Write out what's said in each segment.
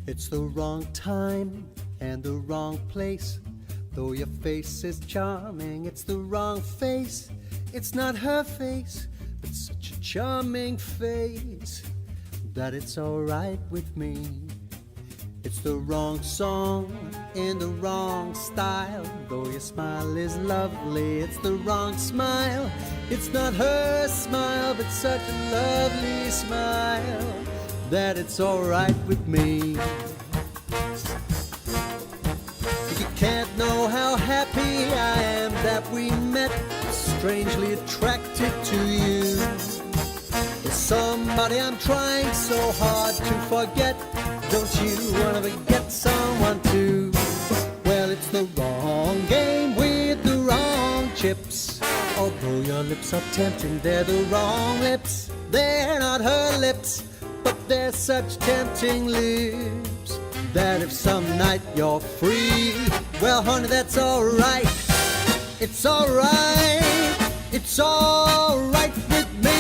It's the wrong time and the wrong place. Though your face is charming, it's the wrong face. It's not her face, but such a charming face that it's alright with me. It's the wrong song in the wrong style. Though your smile is lovely, it's the wrong smile. It's not her smile, but such a lovely smile that it's alright with me. You can't know how happy I am that we met, strangely attracted to you. There's somebody I'm trying so hard to forget. Don't you wanna forget someone too? Well, it's the wrong game with the wrong chips. Although your lips are tempting, they're the wrong lips. They're not her lips, but they're such tempting lips that if some night you're free, well, honey, that's alright. It's alright. It's alright with me.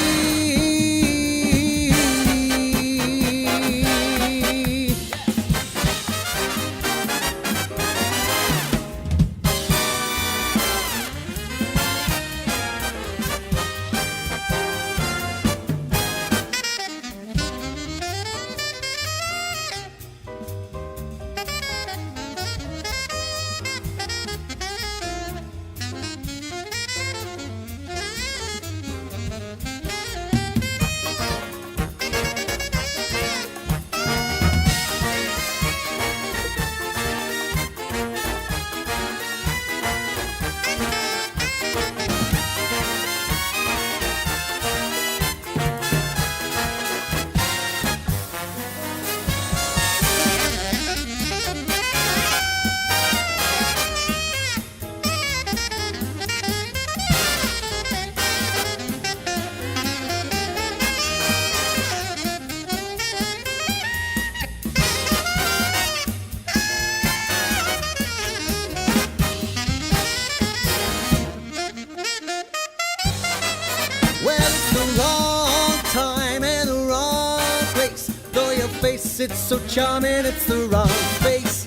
It's so charming, it's the wrong face.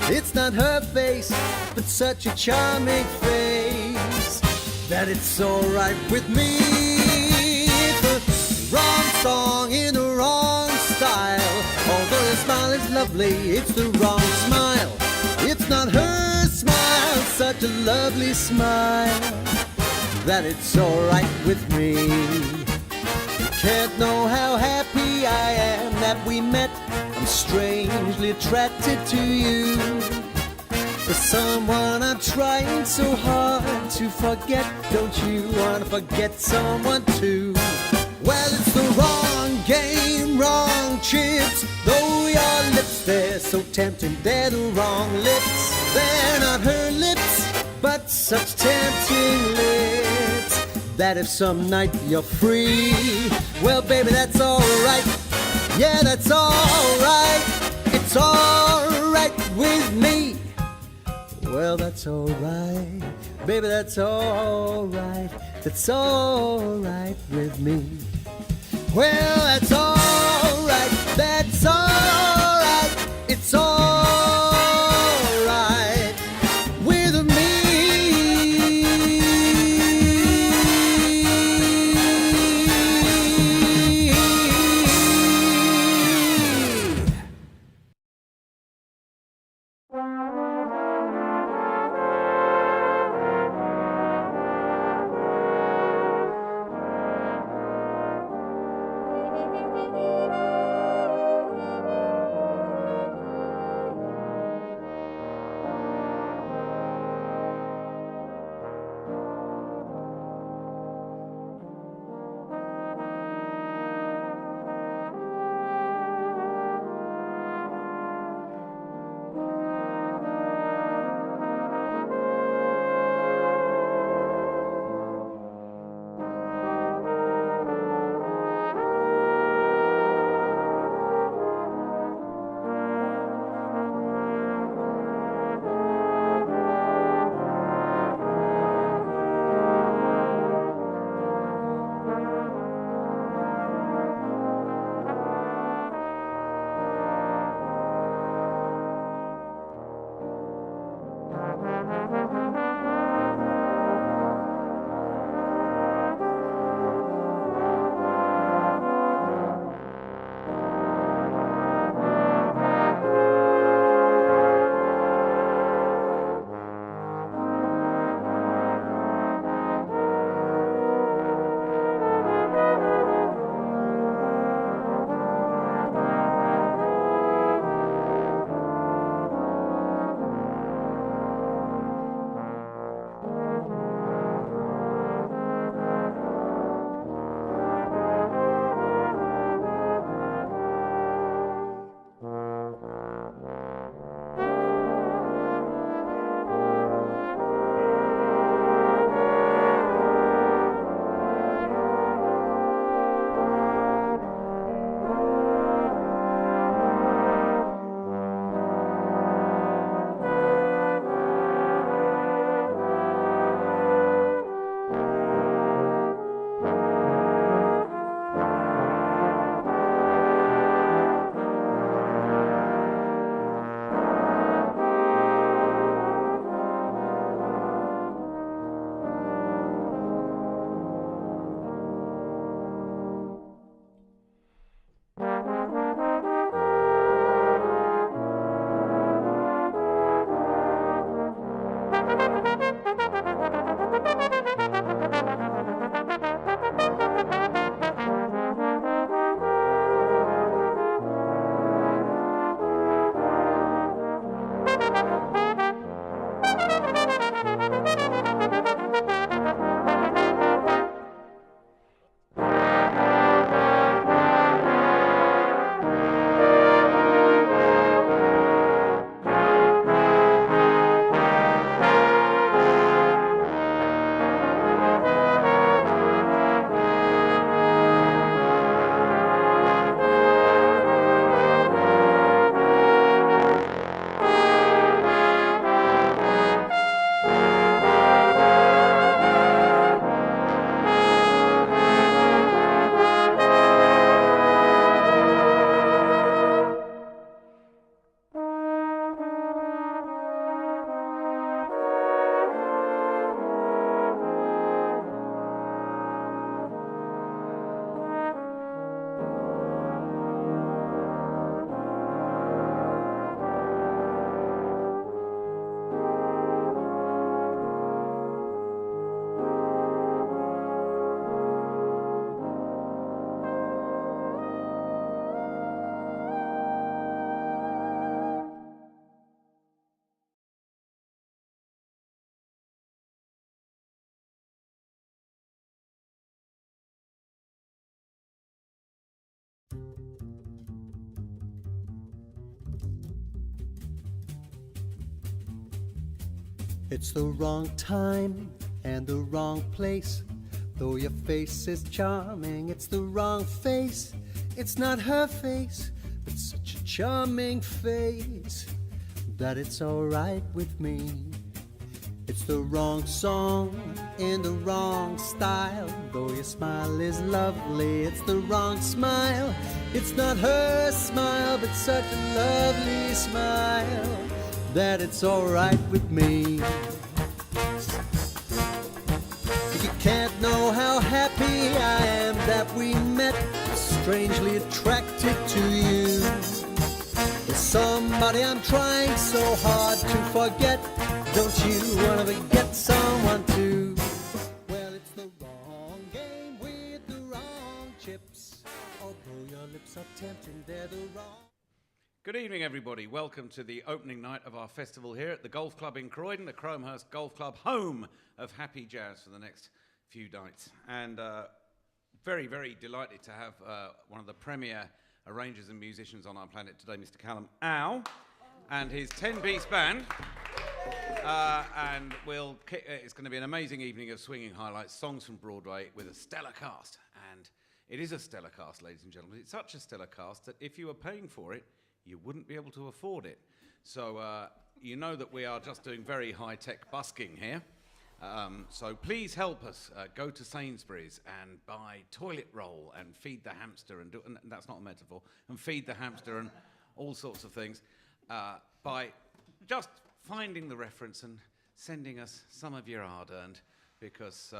It's not her face, but such a charming face that it's alright with me. It's the wrong song in the wrong style. Although the smile is lovely, it's the wrong smile. It's not her smile, such a lovely smile that it's alright with me. Can't know how happy I am that we met. I'm strangely attracted to you. For someone I'm trying so hard to forget. Don't you want to forget someone too? Well, it's the wrong game, wrong chips. Though your lips, they're so tempting, they're the wrong lips. They're not her lips, but such tempting lips that if some night you're free, well, baby, that's alright. Yeah, that's alright. It's alright with me. Well, that's alright. Baby, that's alright. That's alright with me. Well, that's alright. That's alright. It's alright with me. It's the wrong time and the wrong place. Though your face is charming, it's the wrong face. It's not her face, but such a charming face that it's alright with me. It's the wrong song in the wrong style. Though your smile is lovely, it's the wrong smile. It's not her smile, but such a lovely smile that it's alright with me. You can't know how happy I am that we met, strangely attracted to you. There's somebody I'm trying so hard to forget. Don't you wanna forget someone too? Well, it's the wrong game with the wrong chips. Although your lips are tempting, they're the wrong. Good evening, everybody. Welcome to the opening night of our festival here at the Golf Club in Croydon, the Cromehurst Golf Club, home of happy jazz for the next few nights. And very, very delighted to have one of the premier arrangers and musicians on our planet today, Mr. Callum Au, and his 10-piece band. And it's going to be an amazing evening of swinging highlights, songs from Broadway with a stellar cast. And it is a stellar cast, ladies and gentlemen. It's such a stellar cast that if you were paying for it, you wouldn't be able to afford it. So you know that we are just doing very high-tech busking here. So please help us go to Sainsbury's and buy toilet roll and feed the hamster and that's not a metaphor, and feed the hamster and all sorts of things by just finding the reference and sending us some of your hard-earned, because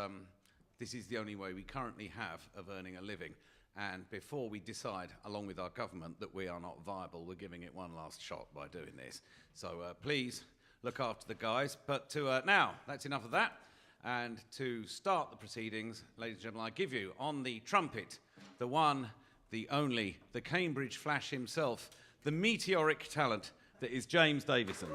this is the only way we currently have of earning a living. And before we decide, along with our government, that we are not viable, we're giving it one last shot by doing this. So please look after the guys. But now, that's enough of that. And to start the proceedings, ladies and gentlemen, I give you on the trumpet, the one, the only, the Cambridge Flash himself, the meteoric talent that is James Davison.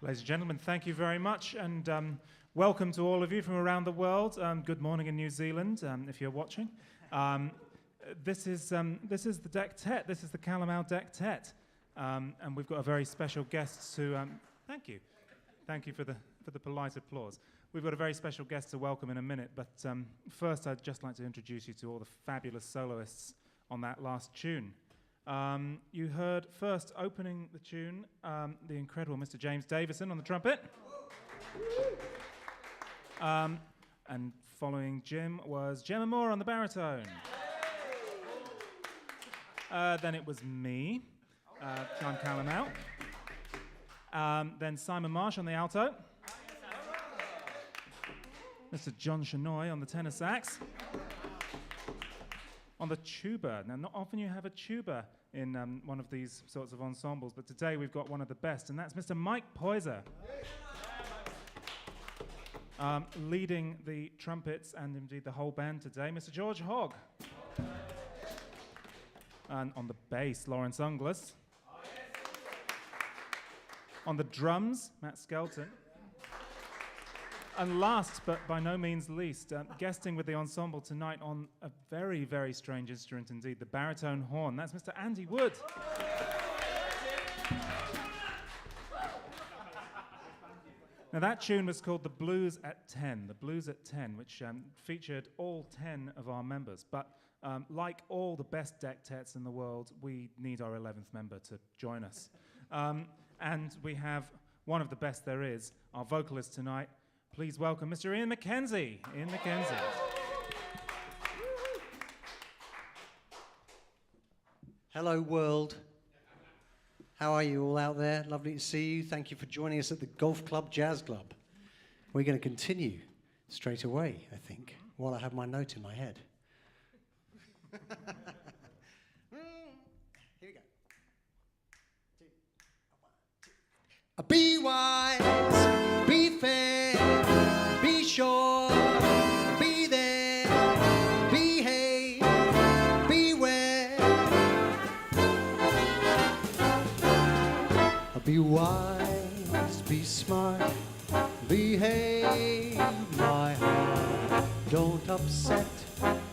Ladies and gentlemen, thank you very much, and welcome to all of you from around the world. Good morning in New Zealand, if you're watching. This is the Dectet. This is the Callum Au Dectet, and we've got a very special guest to. Thank you for the polite applause. We've got a very special guest to welcome in a minute, but first I'd just like to introduce you to all the fabulous soloists on that last tune. You heard first opening the tune, the incredible Mr. James Davison on the trumpet. And following Jim was Gemma Moore on the baritone. Then it was me, I'm Callum Au. Then Simon Marsh on the alto. Mr. John Shanoy on the tenor sax. On the tuba. Now, not often you have a tuba in one of these sorts of ensembles, but today we've got one of the best, and that's Mr. Mike Poyser. Leading the trumpets and indeed the whole band today, Mr. George Hogg. And on the bass, Lawrence Unglis. On the drums, Matt Skelton. And last, but by no means least, guesting with the ensemble tonight on a very, very strange instrument indeed, the baritone horn. That's Mr. Andy Wood. Now that tune was called The Blues at 10, The Blues at 10, which featured all 10 of our members. But like all the best dectets in the world, we need our 11th member to join us. And we have one of the best there is, our vocalist tonight. Please welcome Mr. Iain MacKenzie. Iain MacKenzie. Hello, world. How are you all out there? Lovely to see you. Thank you for joining us at the Golf Club Jazz Club. We're going to continue straight away, I think, while I have my note in my head. Here we go. Be wise, be fair, be sure, be there, behave, beware. Be wise, be smart, behave, my heart. Don't upset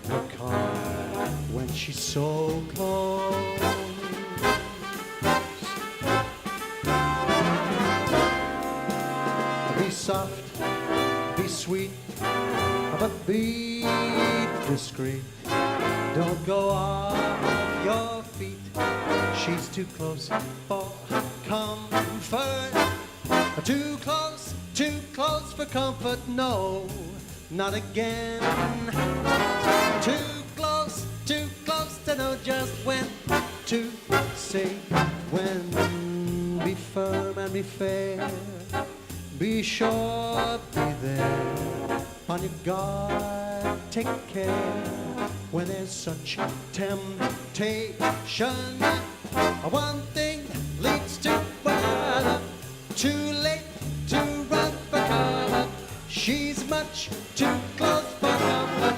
the car when she's so close. Be soft, be sweet, but be discreet. Don't go off your feet. She's too close for comfort. Too close for comfort. No, not again. Too close to know just when to say when. Be firm and be fair. Be sure, be there. On your guard, take care. When there's such temptation, one thing leads to another. Too late to run for cover. She's much too close for comfort.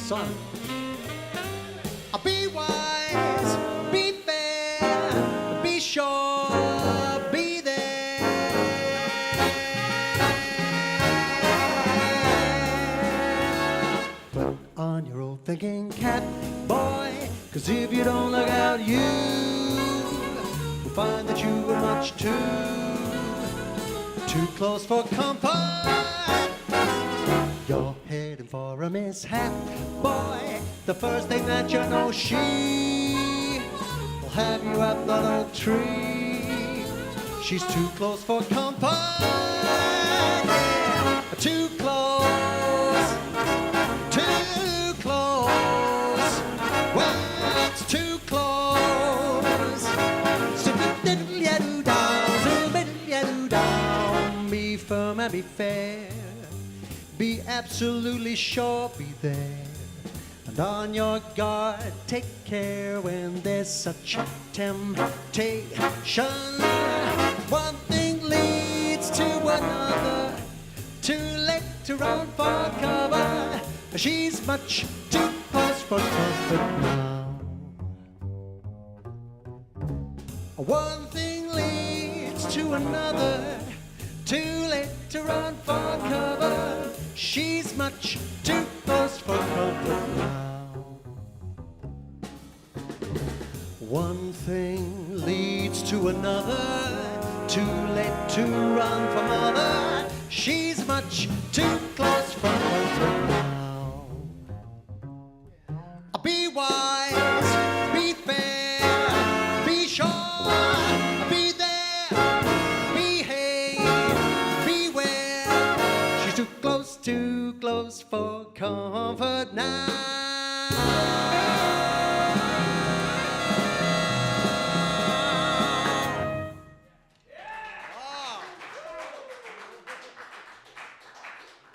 Son, be wise, be fair, be sure, be there. Put on your old thinking cap, boy, 'cause if you don't look out, you will find that you are much too close for comfort. You're heading for a mishap, boy. The first thing that you know, she will have you up the old tree. She's too close for comfort. Too close. Too close. Well, it's too close. So diddle-ya-doo-down, diddle-ya-doo-down. Be firm and be fair. Be absolutely sure, be there. And on your guard, take care when there's such temptation. One thing leads to another. Too late to run for cover. She's much too close for comfort now. One thing leads to another. Too late to run for cover. She's much too close for comfort now. One thing leads to another. Too late to run for mother. She's much too close for comfort now. Be wise, be fair, be sure, be there, behave, beware. She's too close for comfort now.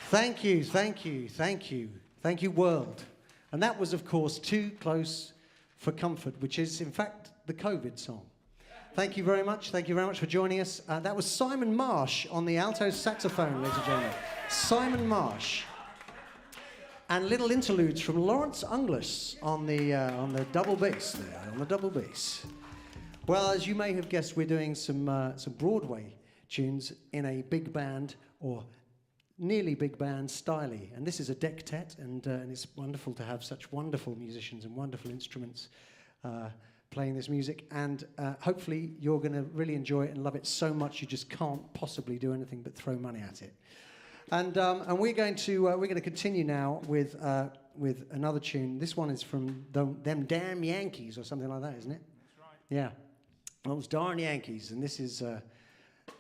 Thank you, thank you, thank you. Thank you, world. And that was, of course, Too Close for Comfort, which is, in fact, the COVID song. Thank you very much. Thank you very much for joining us. That was Simon Marsh on the alto saxophone, ladies and gentlemen. Simon Marsh. And little interludes from Lawrence Unglis on the double bass there, on the double bass. Well, as you may have guessed, we're doing some Broadway tunes in a big band, or nearly big band styly, and this is a dectet, and it's wonderful to have such wonderful musicians and wonderful instruments playing this music, and hopefully you're going to really enjoy it and love it so much you just can't possibly do anything but throw money at it. And we're going to continue now with another tune. This one is from them damn Yankees or something like that, isn't it? That's right. Yeah, those darn Yankees, and this is.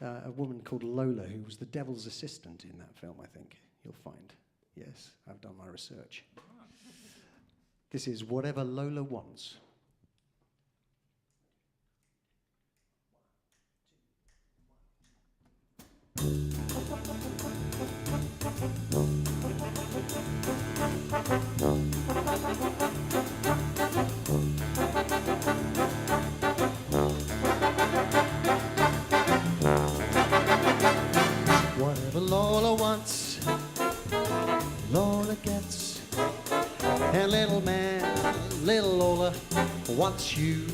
A woman called Lola, who was the devil's assistant in that film, I think. You'll find. Yes, I've done my research. This is Whatever Lola Wants. Whatever Lola wants, Lola gets. And little man, little Lola wants you.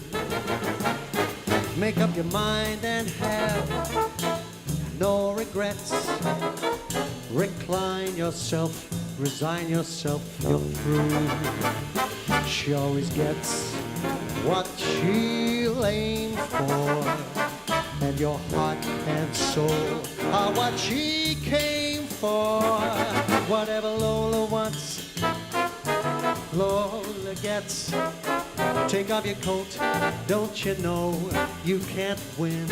Make up your mind and have no regrets. Recline yourself, resign yourself, you're through. She always gets what she'll aim for. And your heart and soul are what she came for. Whatever Lola wants, Lola gets. Take off your coat, don't you know you can't win?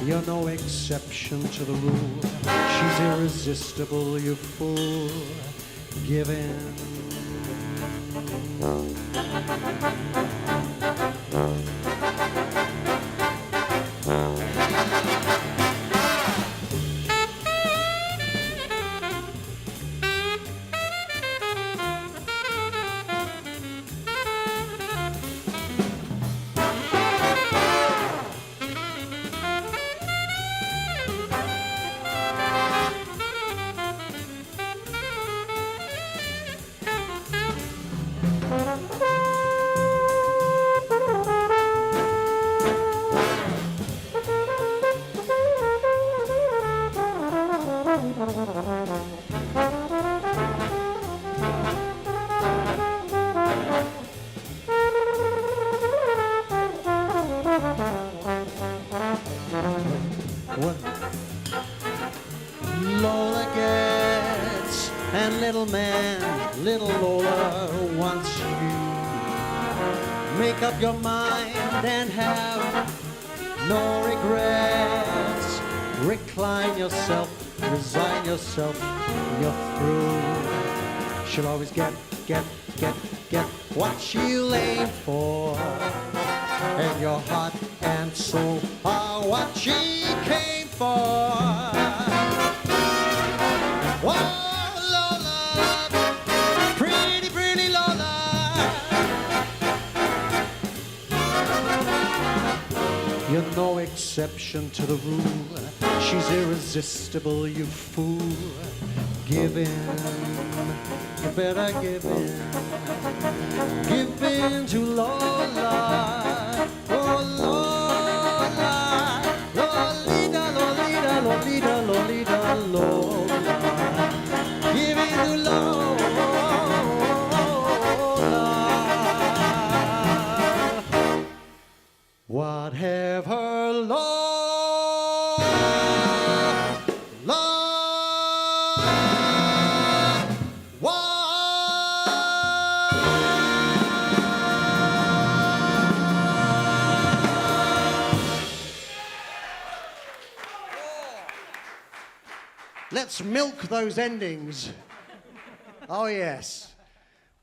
You're no exception to the rule. She's irresistible, you fool. Give in. Lola gets, and little man, little Lola wants you. Make up your mind and have no regrets. Recline yourself, resign yourself, you're through. She'll always get what she'll aim for. And your heart and soul are what she came for. no exception to the rule. She's irresistible, you fool. Give in, you better give in. Give in to Lola, oh Lola, Lolita, Lolita, Lolita, Lolita, Lola. Give in to Lola. What have her love, Let's milk those endings. Oh, yes.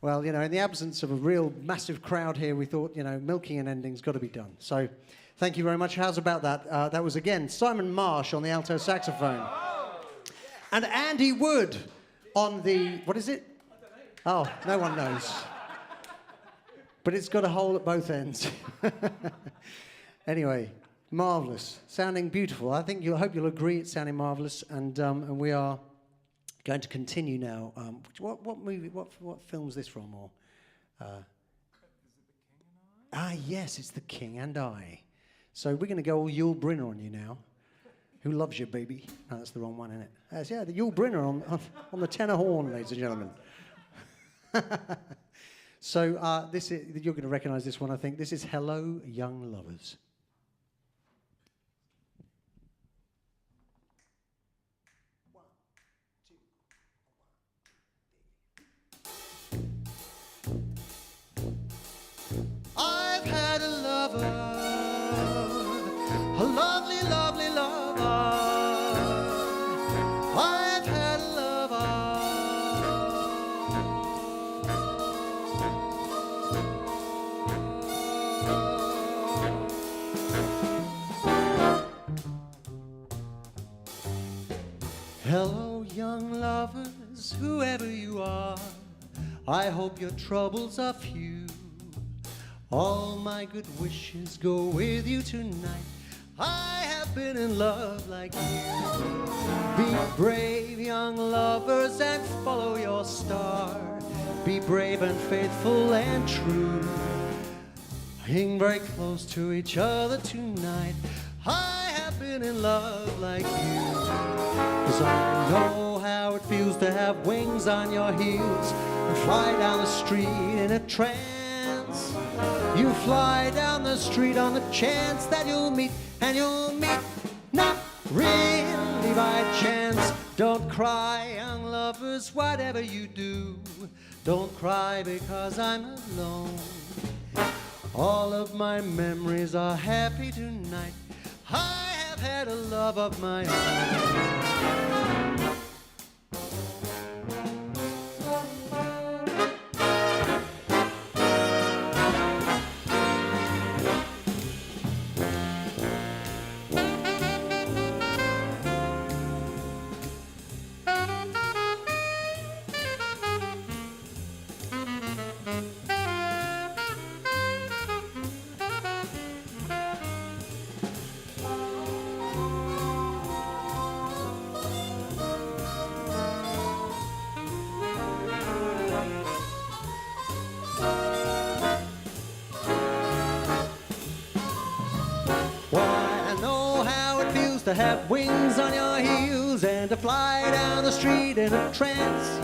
Well, you know, in the absence of a real massive crowd here, we thought, you know, milking an ending's got to be done. So, thank you very much. How's about that? That was, again, Simon Marsh on the alto saxophone. And Andy Wood on the... What is it? Oh, no one knows. But it's got a hole at both ends. Anyway, marvellous. Sounding beautiful. I hope you'll agree it's sounding marvellous. And we are... going to continue now. What movie? What film's this from? Or, is it The King and I? Yes, it's The King and I. So we're going to go all Yul Brynner on you now. Who loves you, baby? No, that's the wrong one, isn't it? Yeah, the Yul Brynner on the tenor horn, ladies and gentlemen. So this is, you're going to recognise this one, I think. This is Hello, Young Lovers. I've had a lover, a lovely, lovely lover. I've had a lover. Hello, young lovers, whoever you are. I hope your troubles are few. All my good wishes go with you tonight. I have been in love like you. Be brave, young lovers, and follow your star. Be brave and faithful and true. Hang very close to each other tonight. I have been in love like you. 'Cause I know how it feels to have wings on your heels and fly down the street in a trance. You fly down the street on the chance that you'll meet, and you'll meet not really by chance. Don't cry, young lovers, whatever you do. Don't cry because I'm alone. All of my memories are happy tonight. I have had a love of my own. To have wings on your heels and to fly down the street in a trance.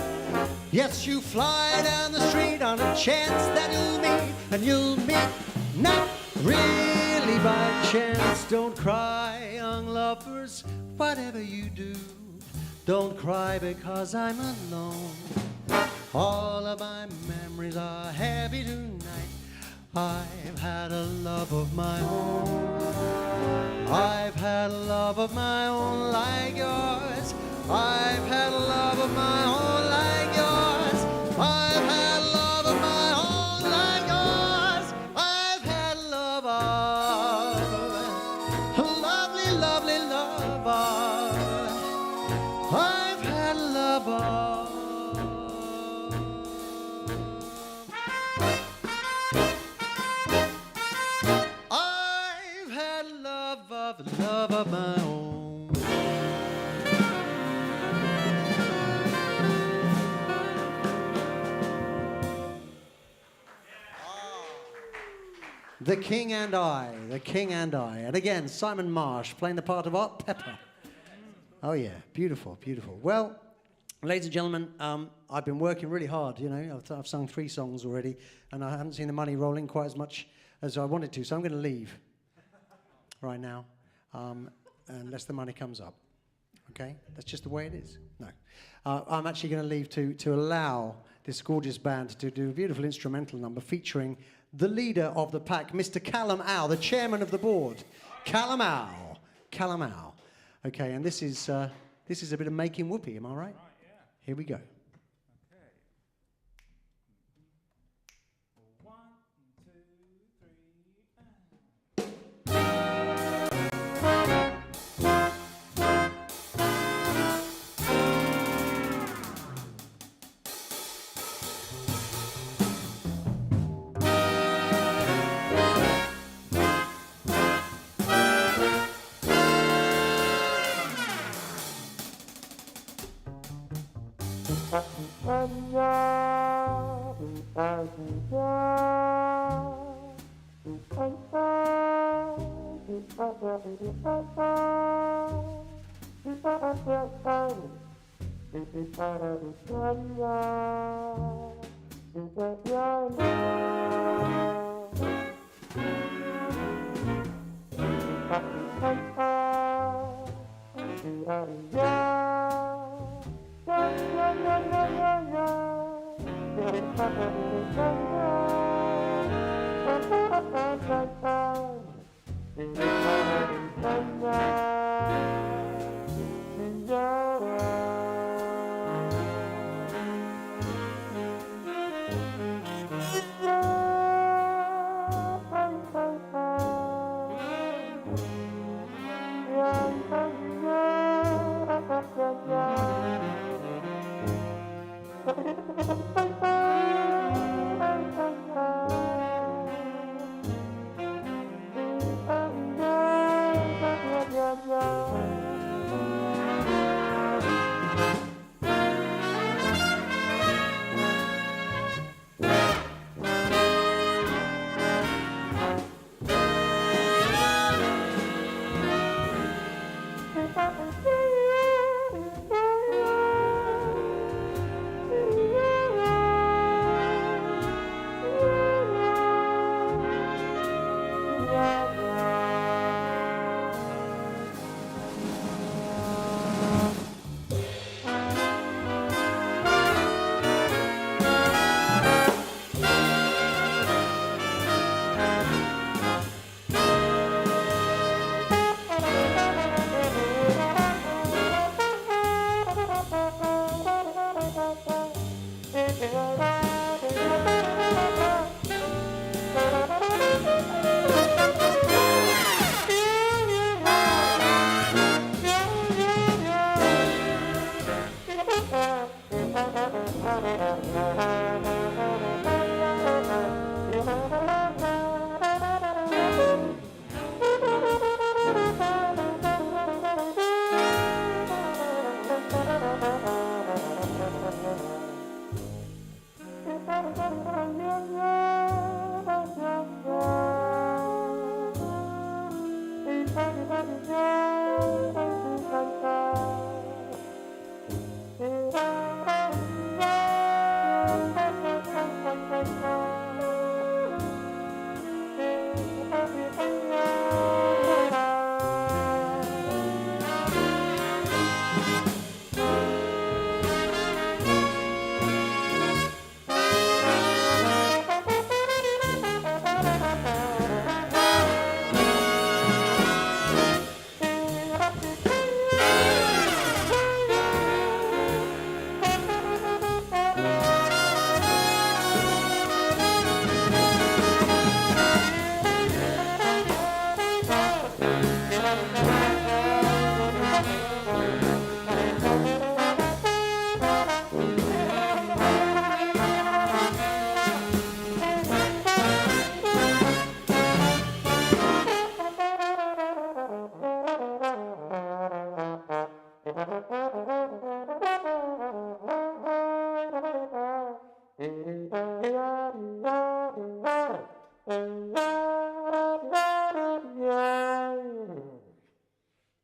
Yes, you fly down the street on a chance that you'll meet, and you'll meet not really by chance. Don't cry, young lovers, whatever you do. Don't cry because I'm alone. All of my memories are happy tonight. I've had a love of my own. I've had a love of my own like yours. I've had a love of my own like yours. I've had a love of my own like yours. I've had a love of a lovely, lovely lover. I've had a love of. I've had a love love, a love of my own. The King and I, The King and I. And again, Simon Marsh playing the part of Art Pepper. Oh yeah, beautiful, beautiful. Well, ladies and gentlemen, I've been working really hard, you know. I've sung 3 songs already, and I haven't seen the money rolling quite as much as I wanted to, so I'm going to leave right now, unless the money comes up. Okay? That's just the way it is. No. I'm actually going to leave to allow this gorgeous band to do a beautiful instrumental number featuring the leader of the pack, Mr. Callum Au, the chairman of the board. Callum Au. Callum Au. Okay, and this is a bit of Making Whoopee, am I right? Right, yeah. Here we go. Okay. 1, 2, 3, and...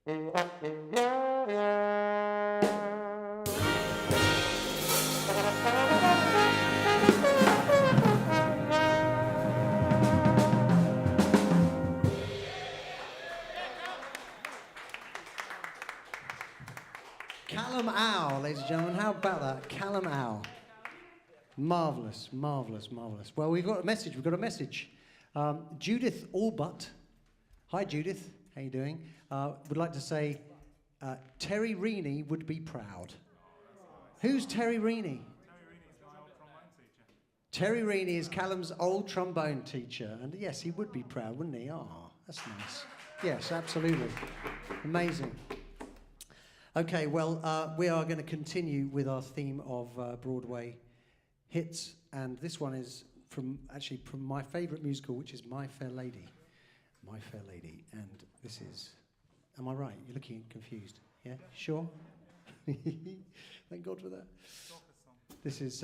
Callum Au, ladies and gentlemen. How about that? Callum Au. Marvellous, marvellous, marvellous. Well, we've got a message. Judith Allbutt. Hi, Judith. How you doing? Would like to say Terry Ronnie would be proud. Who's Terry Ronnie? Terry Ronnie is Callum's old trombone teacher. And yes, he would be proud, wouldn't he? Oh, that's nice. Yes, absolutely. Amazing. Okay, well, we are going to continue with our theme of Broadway hits, and this one is from my favourite musical, which is My Fair Lady. My Fair Lady, and this is, am I right? You're looking confused. Yeah, sure? Thank God for that. This is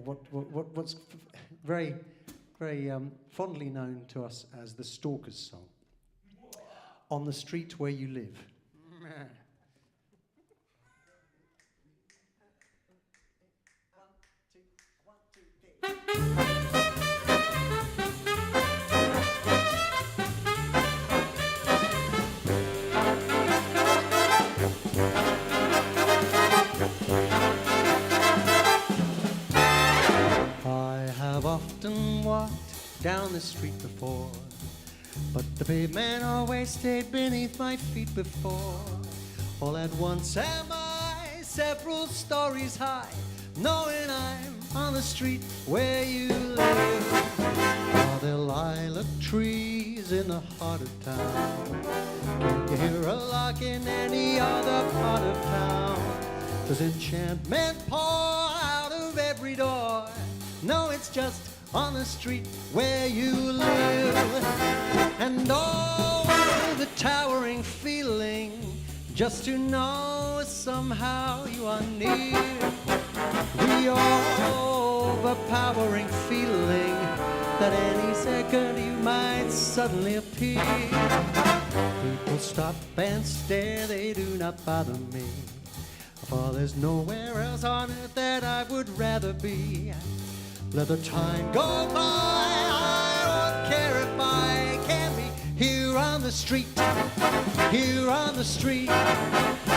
what's very, very fondly known to us as the Stalker's Song. On the Street Where You Live. I have often walked down the street before, but the pavement always stayed beneath my feet before. All at once am I several stories high, knowing I'm on the street where you live. Are there lilac trees in the heart of town? Can you hear a lark in any other part of town? Does enchantment pour out of every door? No, it's just on the street where you live. And oh, the towering feeling just to know somehow you are near. The overpowering feeling that any second you might suddenly appear. People stop and stare, they do not bother me, for there's nowhere else on earth that I would rather be. Let the time go by, I won't care if I can be here on the street, here on the street,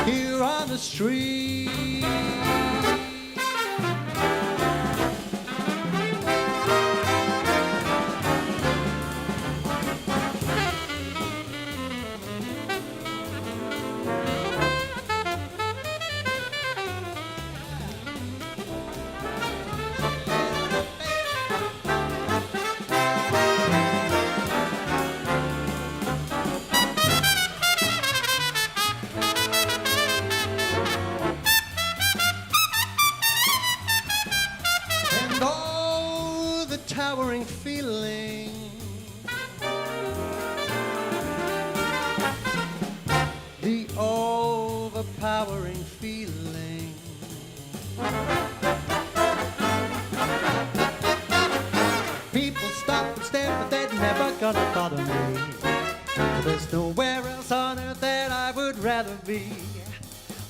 here on the street. Towering feeling, the overpowering feeling. People stop and stare, but they're never gonna bother me. There's nowhere else on earth that I would rather be.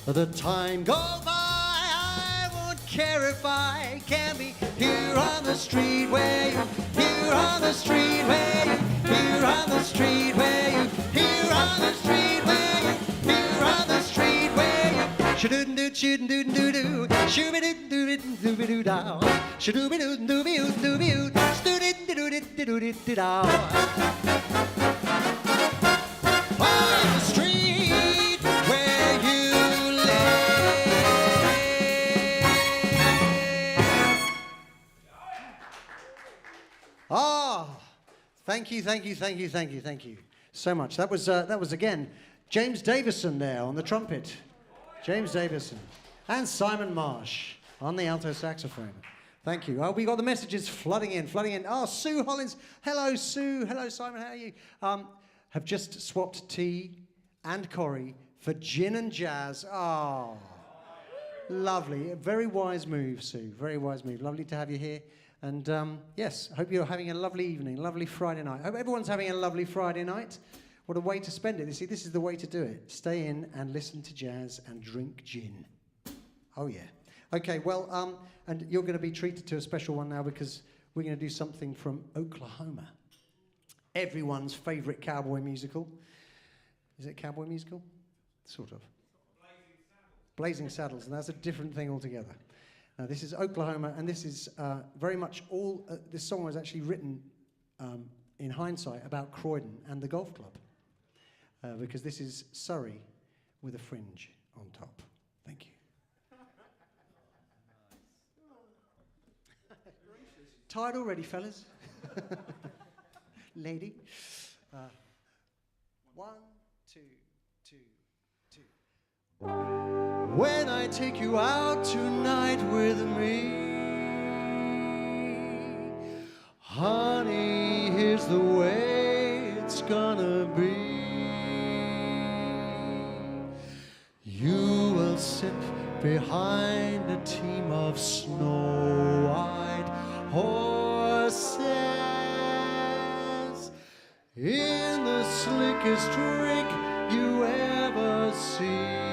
The time goes by, I won't care if I can be here on the street where you, here on the street where you, here on the street where you, here on the street where you, here on the street where you. Shoo-doo-doo, shoo-doo-doo-doo-doo, shoo-be-doo-doo-doo-doo-doo-dow, shoo-doo-be-doo-doo-be-doo-doo-be-doo, stoo-doo-doo-doo-doo-doo-doo-dow. On the street where you thank you so much. That was again James Davison there on the trumpet, James Davison, and Simon Marsh on the alto saxophone. Thank you. We got the messages flooding in. Oh, Sue Hollins. Hello, Sue. Hello, Simon. How are you? Have just swapped tea and Corrie for gin and jazz. Oh, lovely. A very wise move, Sue. Very wise move. Lovely to have you here. And yes, hope you're having a lovely evening, lovely Friday night. Hope everyone's having a lovely Friday night. What a way to spend it. You see, this is the way to do it. Stay in and listen to jazz and drink gin. Oh, yeah. Okay, well, and you're going to be treated to a special one now because we're going to do something from Oklahoma. Everyone's favourite cowboy musical. Is it a cowboy musical? Sort of. Blazing Saddles, and that's a different thing altogether. Now, this is Oklahoma, and this is very much all... this song was actually written in hindsight about Croydon and the golf club, because this is Surrey with a fringe on top. Thank you. Tired already, fellas? Lady? 1, 2, 2, 2. When I take you out tonight with me, honey, here's the way it's gonna be. You will sit behind a team of snow-white horses in the slickest rig you ever see.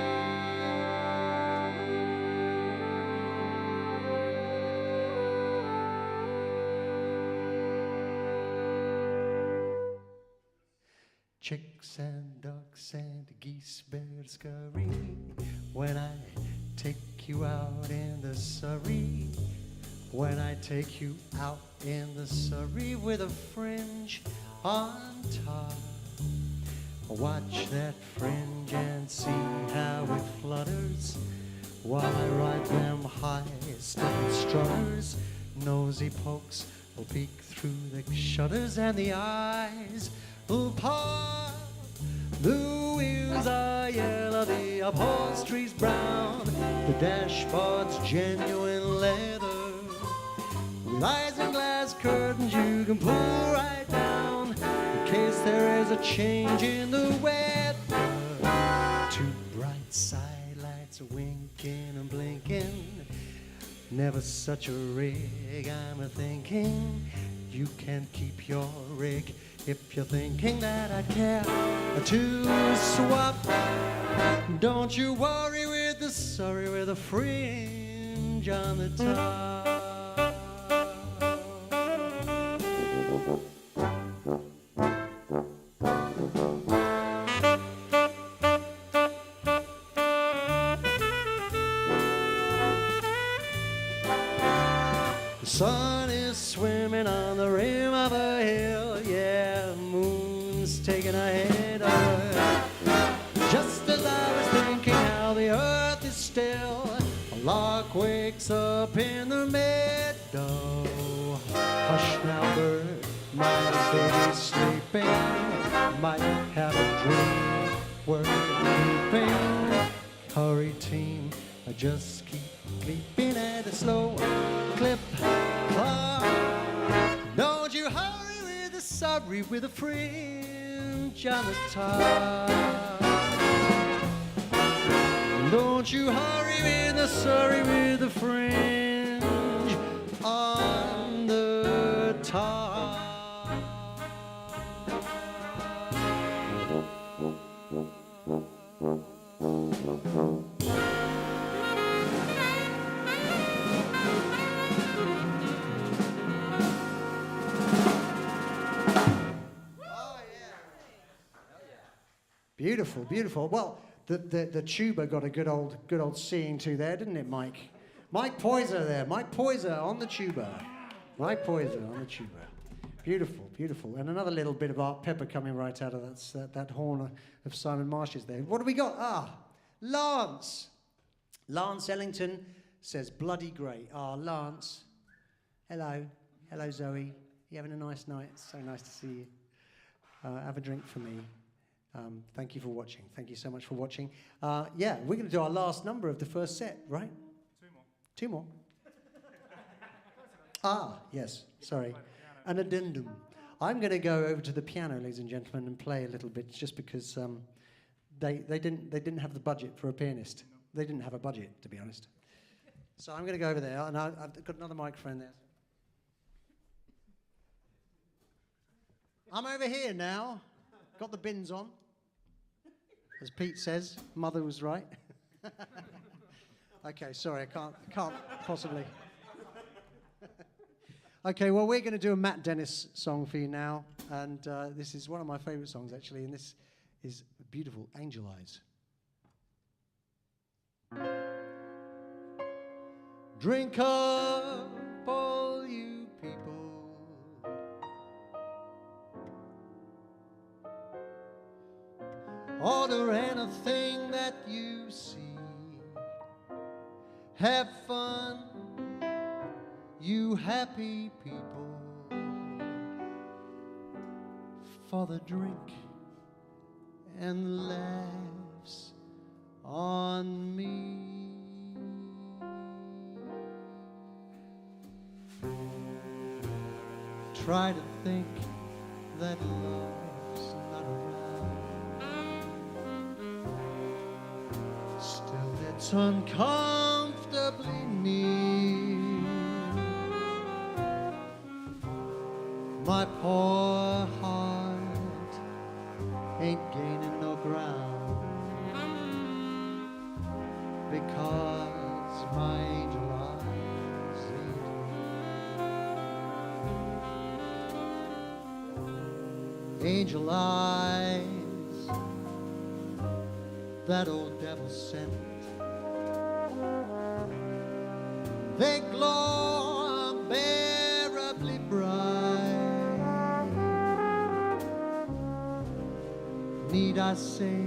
Chicks and ducks and geese better scurry when I take you out in the Surrey. When I take you out in the Surrey with a fringe on top. Watch that fringe and see how it flutters while I ride them high-step strutters. Nosy pokes will peek through the shutters and the eyes will pop. The wheels are yellow, the upholstery's brown, the dashboard's genuine leather. With isinglass curtains you can pull right down in case there is a change in the weather. Two bright side lights winking and blinking. Never such a rig, I'm a-thinking. You can keep your rig if you're thinking that I care to swap. Don't you worry with the Surrey with a fringe on the top. The sun is swimming on the rim of a hill, yeah, moon's taking a head of. Just as I was thinking how the earth is still, a lark wakes up in the meadow. Hush now, bird, my baby's sleeping, might have a dream worth keeping. Hurry, team, I just keep leaping at a slow clip. Don't you hurry with the Surrey with a fringe on the top. Don't you hurry with the Surrey with a fringe on the top. Beautiful, beautiful. Well, the tuba got a good old seeing to there, didn't it, Mike? Mike Poyser there. Mike Poyser on the tuba. Mike Poyser on the tuba. Beautiful, beautiful. And another little bit of Art Pepper coming right out of that horn of Simon Marsh's there. What do we got? Lance. Lance Ellington says bloody great. Lance. Hello. Hello, Zoe. You having a nice night? It's so nice to see you. Have a drink for me. Thank you for watching. Thank you so much for watching. Yeah, we're going to do our last number of the first set, right? Two more. Yes, sorry. An addendum. I'm going to go over to the piano, ladies and gentlemen, and play a little bit, just because they didn't have the budget for a pianist. They didn't have a budget, to be honest. So I'm going to go over there, and I've got another microphone there. I'm over here now. Got the bins on. As Pete says, mother was right. Okay, sorry, I can't possibly. Okay, well, we're going to do a Matt Dennis song for you now, and this is one of my favourite songs, actually, and this is beautiful, Angel Eyes. Drink up, all you people. Order anything that you see. Have fun, you happy people. For the drink and the laughs on me. Try to think that love's not around. Still it's uncomfortably near. My poor heart ain't gaining no ground, because my angel eyes ain't here. Angel eyes, that old devil sent. They glow unbearably bright. Need I say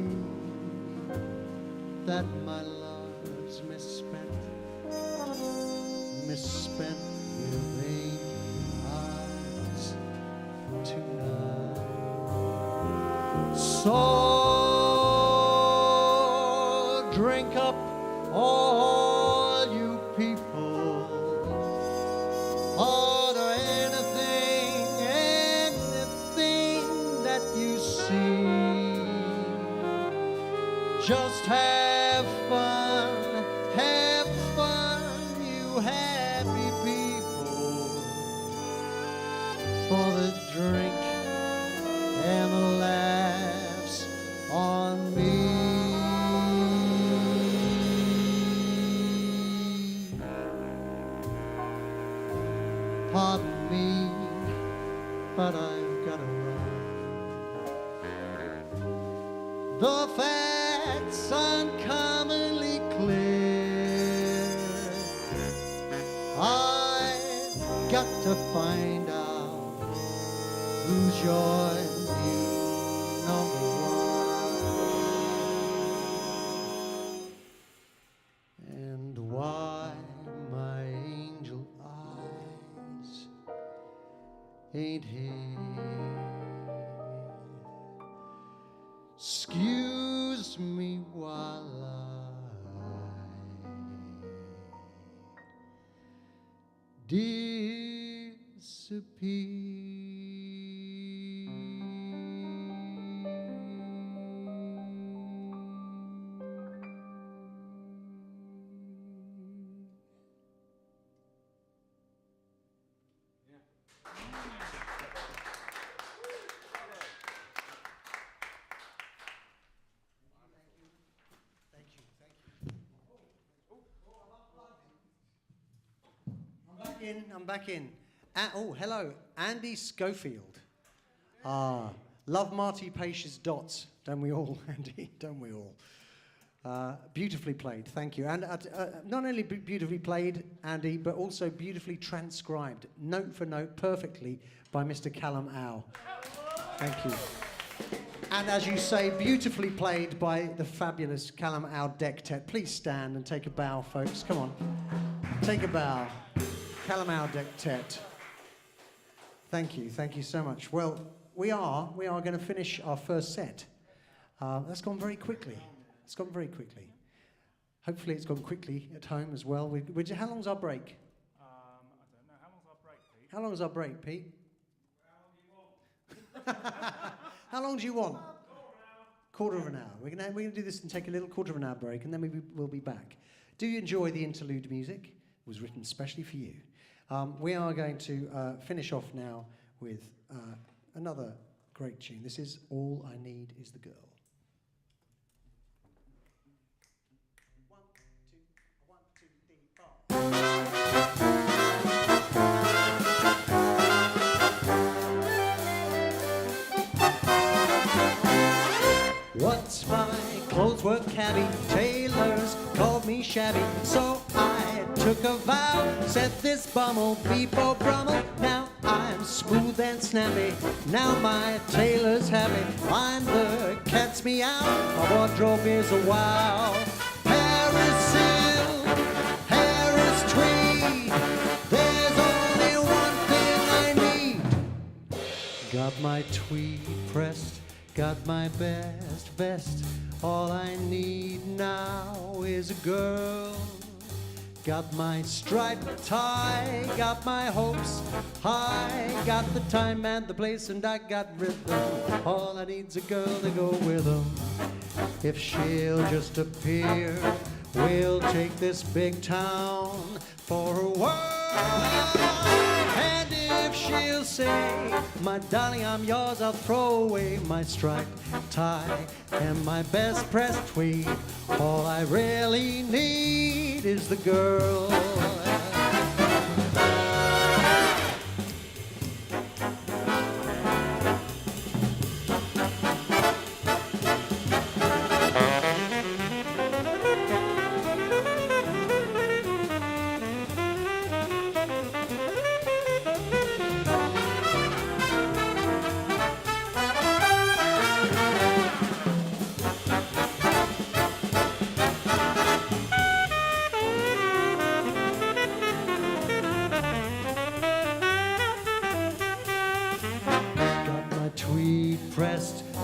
that my love's misspent with angel eyes tonight? So drink up, all you people. Order anything that you see. Just have fun, you happy people. For the drink and the laughs on me. Pardon me, but I've got to run. The facts uncommonly clear. I've got to find out who's your new number one, and why my angel eyes ain't here. Excuse me while I I'm back in. Oh, hello, Andy Schofield. Love Marty Paish's dots. Don't we all, Andy? Don't we all? Beautifully played, thank you. And not only beautifully played, Andy, but also beautifully transcribed, note for note, perfectly by Mr. Callum Au. Thank you. And as you say, beautifully played by the fabulous Callum Au Dectet. Please stand and take a bow, folks. Come on. Take a bow. Callum Au Dectet. Thank you so much. Well, we are going to finish our first set. That's gone very quickly. It's gone very quickly. Hopefully it's gone quickly at home as well. How long's our break? I don't know. How long's our break, Pete? How long's our break, Pete? How long do you want? How long do you want? Quarter of an hour. We're going to do this and take a little quarter of an hour break, and then we'll be back. Do you enjoy the interlude music? It was written specially for you. We are going to finish off now with another Great tune. This is All I Need Is the Girl. Once my clothes were cabby, tailors called me shabby, so I took a vow, said this bum'll be for Brummel. Now I'm smooth and snappy, now my tailor's happy, find the cat's meow, my wardrobe is a wow. Paris silk, Paris tweed, there's only one thing I need. Got my tweed pressed, got my best vest, all I need now is a girl. Got my striped tie, got my hopes high, got the time and the place and I got rhythm. All I need's a girl to go with 'em. If she'll just appear, we'll take this big town for a whirl. And if she'll say, my darling, I'm yours, I'll throw away my striped tie and my best pressed tweed. All I really need is the girl.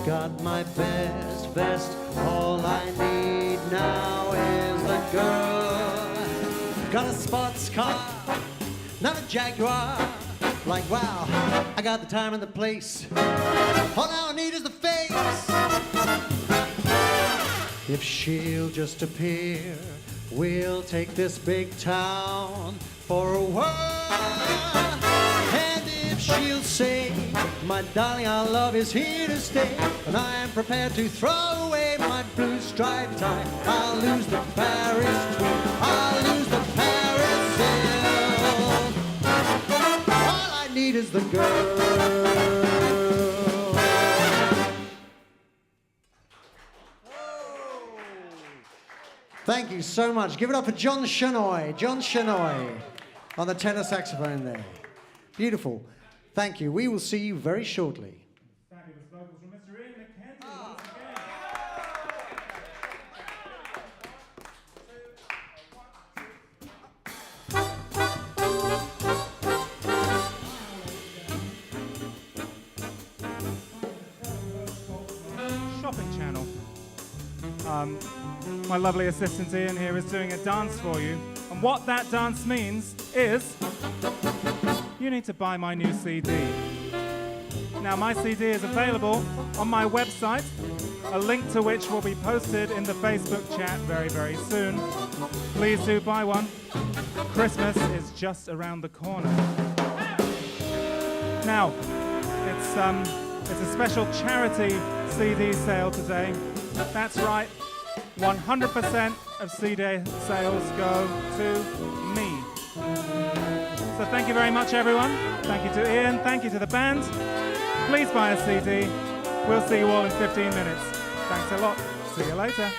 Got my best vest, all I need now is the girl. Got a sports car, not a Jaguar. Like wow, I got the time and the place. All now I need is the face. If she'll just appear, we'll take this big town for a whirl. And if she'll say, my darling, our love is here to stay, and I am prepared to throw away my blue striped tie, I'll lose the Paris tweed, I'll lose the Paris silk. All I need is the girl. Thank you so much. Give it up for John Shanoy. John Shanoy on the tenor saxophone there. Beautiful. Thank you. We will see you very shortly. Fabulous vocals from Mr. Iain MacKenzie once again. Shopping channel. My lovely assistant Ian here is doing a dance for you. And what that dance means is you need to buy my new CD. Now, my CD is available on my website, a link to which will be posted in the Facebook chat very, very soon. Please do buy one. Christmas is just around the corner. Now, it's a special charity CD sale today. That's right, 100% of CD sales go to me. So thank you very much, everyone. Thank you to Ian. Thank you to the band. Please buy a CD. We'll see you all in 15 minutes. Thanks a lot. See you later.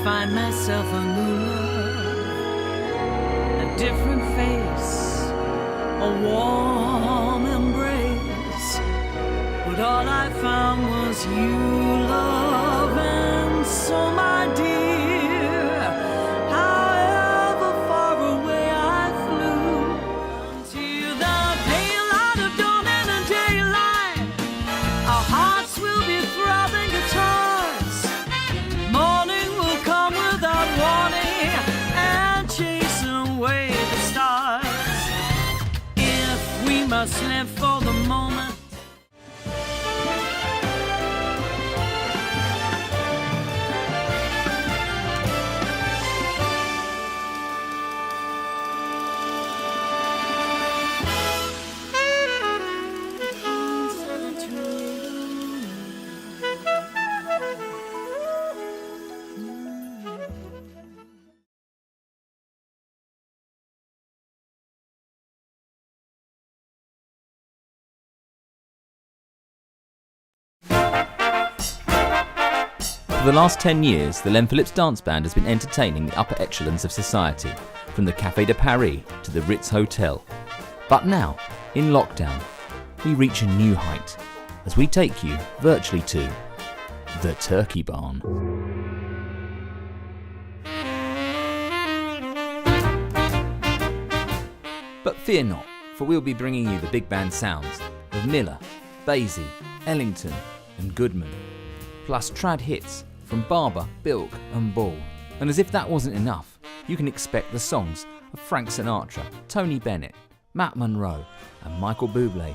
find myself a new love, a different face, a warm embrace. But all I found was you, love, and so, my dear, however far away I flew, until the pale light of dawn and the daylight, our hearts will be throbbing guitars. Morning will come without warning and chase away the stars. If we must live for the moment, For the last 10 years, the Len Phillips Dance Band has been entertaining the upper echelons of society, from the Café de Paris to the Ritz Hotel. But now, in lockdown, we reach a new height as we take you virtually to the Turkey Barn. But fear not, for we'll be bringing you the big band sounds of Miller, Basie, Ellington and Goodman, plus trad hits from Barber, Bilk and Ball. And as if that wasn't enough, you can expect the songs of Frank Sinatra, Tony Bennett, Matt Monro and Michael Bublé,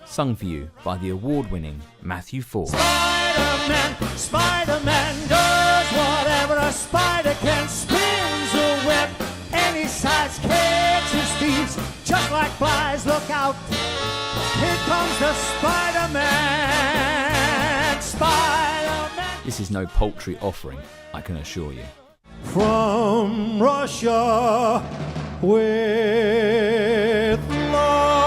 sung for you by the award-winning Matthew Ford. Spider-Man, Spider-Man does whatever a spider can, spins a web any size, catches thieves just like flies. Look out, here comes the Spider-Man, Spider-Man. This is no paltry offering, I can assure you. From Russia with love.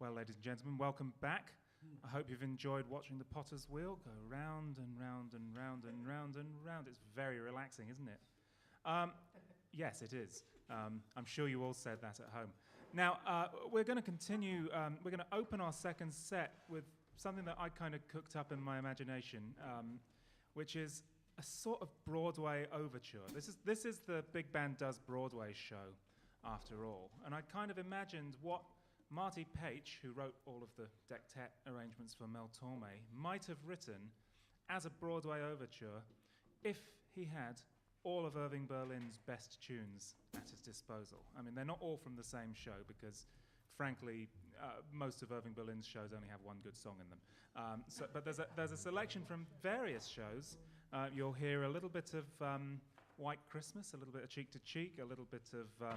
Well, ladies and gentlemen, welcome back. I hope you've enjoyed watching the Potter's Wheel go round and round and round and round and round. It's very relaxing, isn't it? Yes, it is. I'm sure you all said that at home. Now, we're going to continue. We're going to open our second set with something that I kind of cooked up in my imagination, which is a sort of Broadway overture. This is the Big Band Does Broadway show, after all. And I kind of imagined what Marty Paich, who wrote all of the dectet arrangements for Mel Torme, might have written as a Broadway overture if he had all of Irving Berlin's best tunes at his disposal. I mean, they're not all from the same show because, frankly, most of Irving Berlin's shows only have one good song in them. But there's a selection from various shows. You'll hear a little bit of White Christmas, a little bit of Cheek to Cheek, a little bit of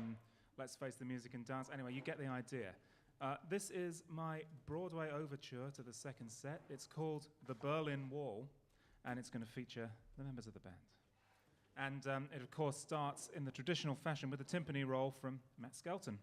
Let's Face the Music and Dance. Anyway, you get the idea. This is my Broadway overture to the second set. It's called The Berlin Wall, and it's going to feature the members of the band. And it, of course, starts in the traditional fashion with a timpani roll from Matt Skelton.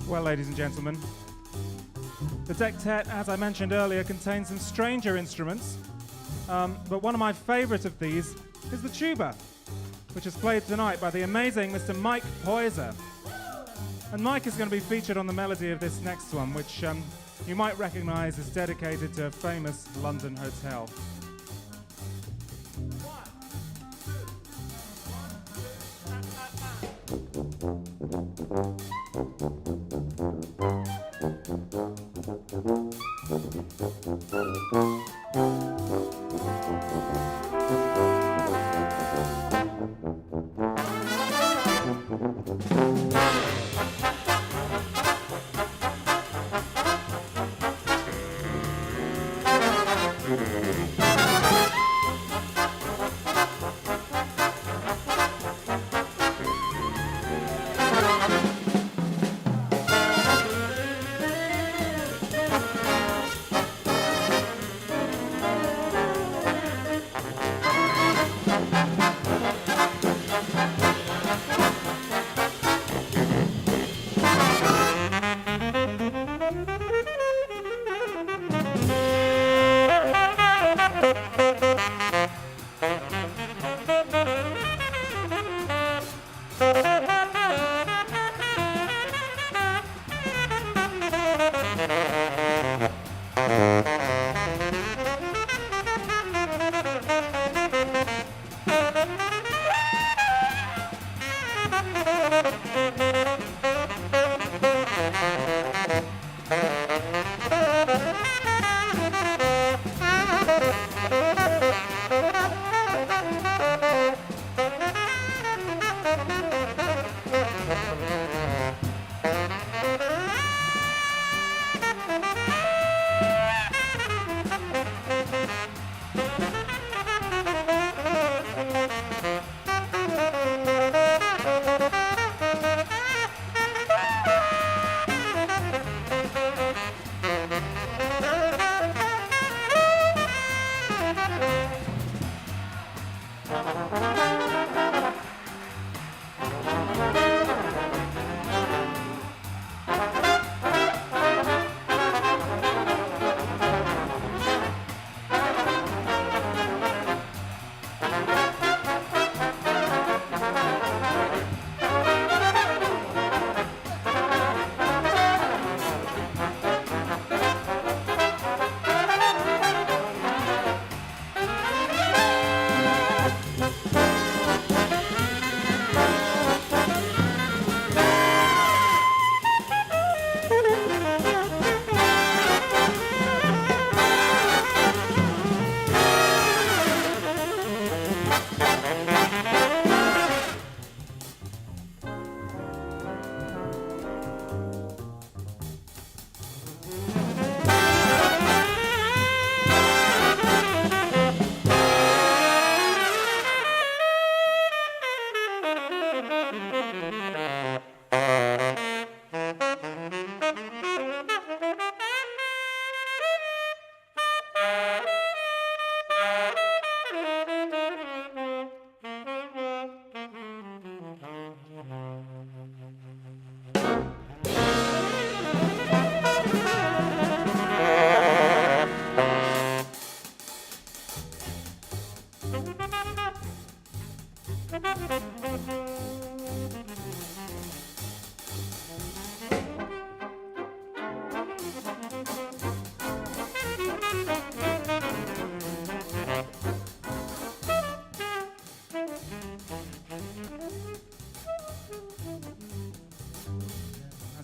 Well, ladies and gentlemen, the dectet, as I mentioned earlier, contains some stranger instruments, but one of my favourite of these is the tuba, which is played tonight by the amazing Mr. Mike Poyser. And Mike is going to be featured on the melody of this next one, which you might recognise is dedicated to a famous London hotel.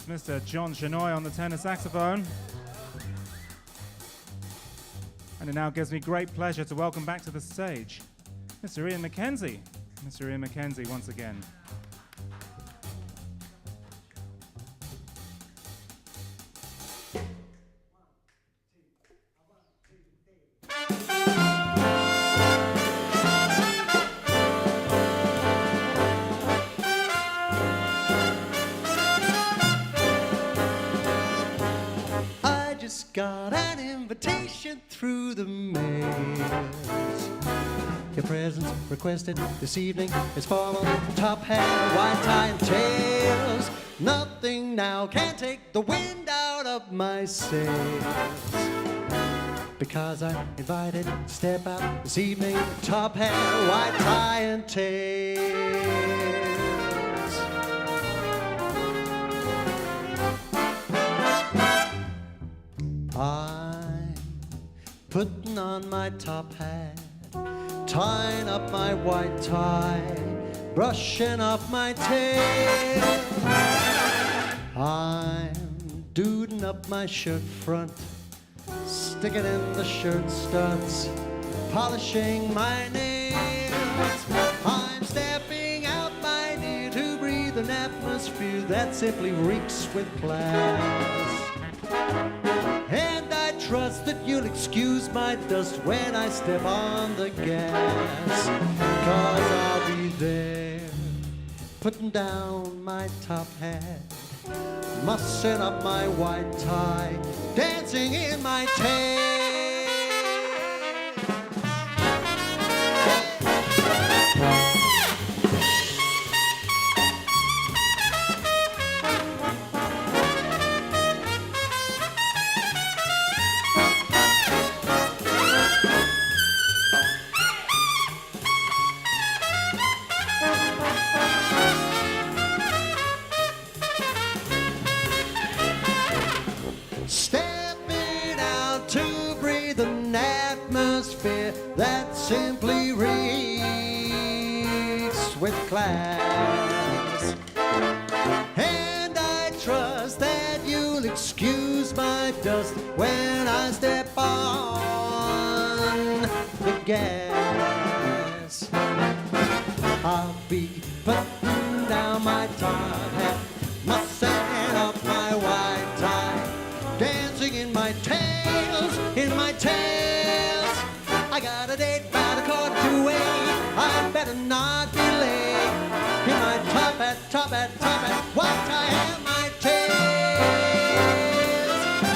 Mr. John Chenoy on the tenor saxophone. And it now gives me great pleasure to welcome back to the stage Mr. Iain MacKenzie. Mr. Iain MacKenzie once again. Got an invitation through the mail. Your presence requested this evening is formal, top hat, white tie and tails. Nothing nothing now can take the wind out of my sails. Because I'm invited to step out this evening, top hat, white tie and tails. I'm putting on my top hat, tying up my white tie, brushing off my tail. I'm duding up my shirt front, sticking in the shirt studs, polishing my nails. I'm stepping out, my dear, to breathe an atmosphere that simply reeks with class. And I trust that you'll excuse my dust when I step on the gas. 'Cause I'll be there, putting down my top hat, mussing up my white tie, dancing in my tail. Stepping out to breathe an atmosphere that simply reeks with class. And I trust that you'll excuse my dust when I step on the gas. I'll be putting down my top hat, mussing up my white tie, dancing in my tails, in my tails. I got a date about a quarter to 8. I better not be late. In my top hat, top hat, top hat, white tie and my tails.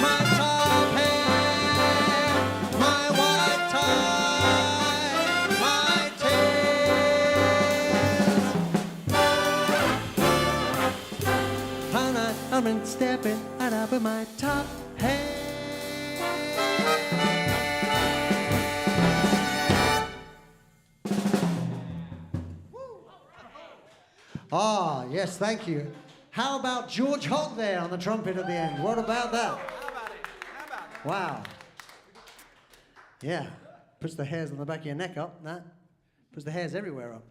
My top hat, my white tie, my tails. I'm in stepping and up in my top hat. Ah, yes, thank you. How about George Hogg there on the trumpet at the end? What about that? How about it? Wow. Yeah, puts the hairs on the back of your neck up, that. Puts the hairs everywhere up.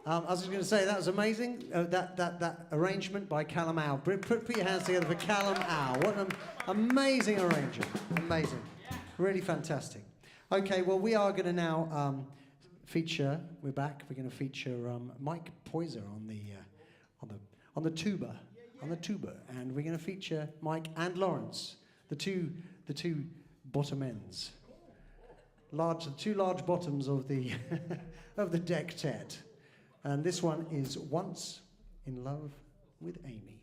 I was just going to say, that was amazing, that arrangement by Callum Au. Put your hands together for Callum Au. What an amazing arrangement. Amazing. Really fantastic. Okay, well, we are going to now feature, we're back, we're going to feature Mike Poyser on the tuba, and we're going to feature Mike and Lawrence, the two bottom ends. The two large bottoms of the of the dectet. And this one is Once in Love with Amy.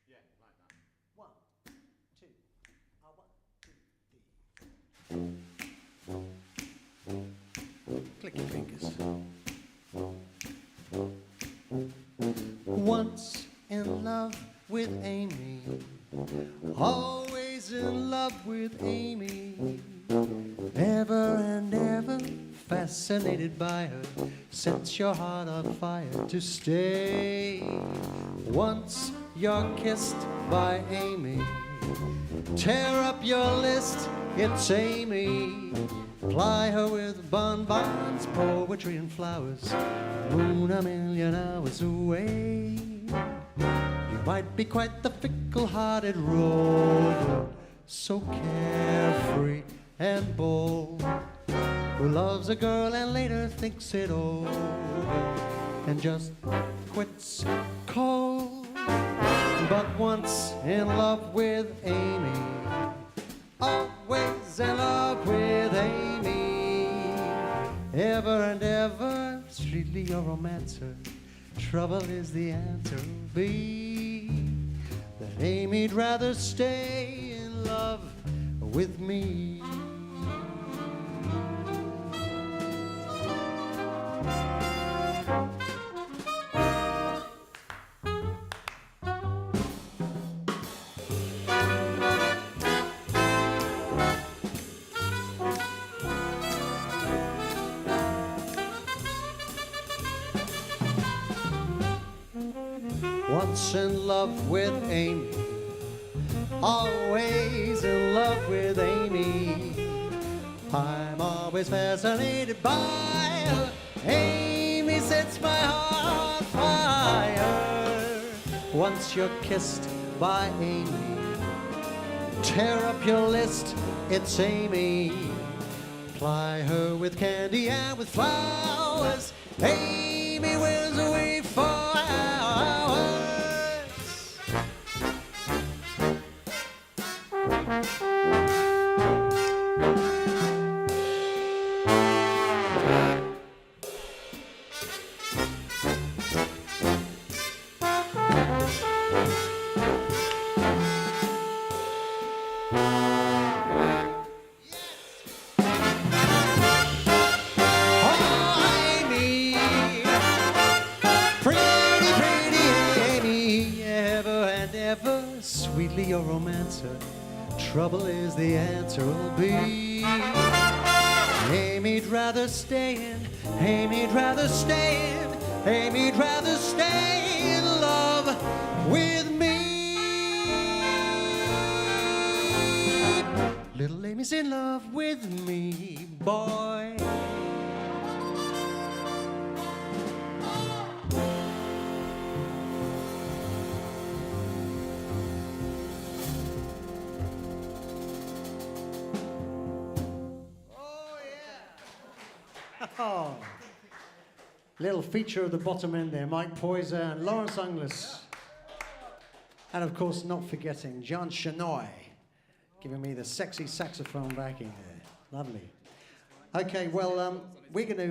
Yeah, like that. 1, 2, 1, 2, 3. Click your fingers. Once in love with Amy, always in love with Amy. Ever and ever fascinated by her, sets your heart on fire to stay. Once you're kissed by Amy, tear up your list, it's Amy. Ply her with bonbons, poetry and flowers, moon a million hours away. You might be quite the fickle-hearted rover, so carefree and bold, who loves a girl and later thinks it over and just quits cold. But once in love with Amy, always in love with Amy. Ever and ever, sweetly your romancer. Trouble is the answer be that Amy'd rather stay in love with me. Once in love with Amy, always in love with Amy. I'm always fascinated by her. Amy sets my heart on fire. Once you're kissed by Amy, tear up your list, it's Amy. Ply her with candy and with flowers. Amy wears away for hours. Sweetly your romancer, trouble is the answer will be. Amy'd rather stay in, Amy'd rather stay in, Amy'd rather stay in love with me. Little Amy's in love with me, boy. Oh, little feature of the bottom end there, Mike Poyser and Lawrence Unglis. And of course, not forgetting John Shanoy, giving me the sexy saxophone backing there. Lovely. Okay, well, we're gonna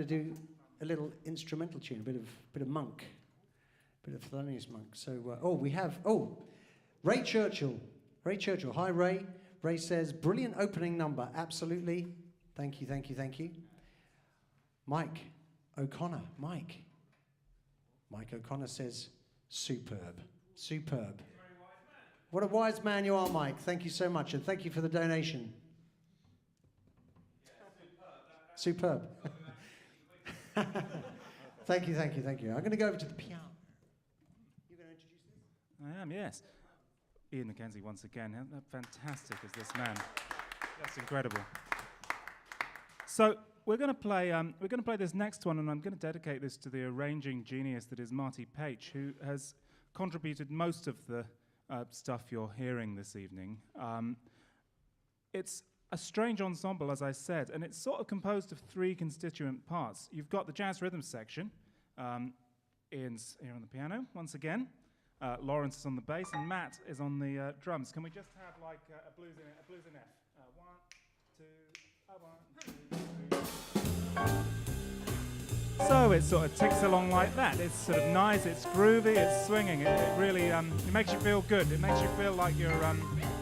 do a little instrumental tune, a bit of Monk, a bit of Thelonious Monk. So, we have Ray Churchill. Ray Churchill. Hi, Ray. Ray says, brilliant opening number. Absolutely. Thank you, thank you, thank you. Mike O'Connor. Mike O'Connor says, superb. Superb. What a wise man you are, Mike. Thank you so much, and thank you for the donation. Superb. Thank you, thank you, thank you. I'm going to go over to the piano. You're going to introduce this? I am, yes. Iain MacKenzie once again. How fantastic is this man? That's incredible. So we're going to play this next one, and I'm going to dedicate this to the arranging genius that is Marty Page, who has contributed most of the stuff you're hearing this evening. It's a strange ensemble, as I said, and it's sort of composed of three constituent parts. You've got the jazz rhythm section. Ian's here on the piano once again. Lawrence is on the bass, and Matt is on the drums. Can we just have like a blues in F? 1, 2, 1, 2, 3. So it sort of ticks along like that. It's sort of nice, it's groovy, it's swinging. It really it makes you feel good. It makes you feel like you're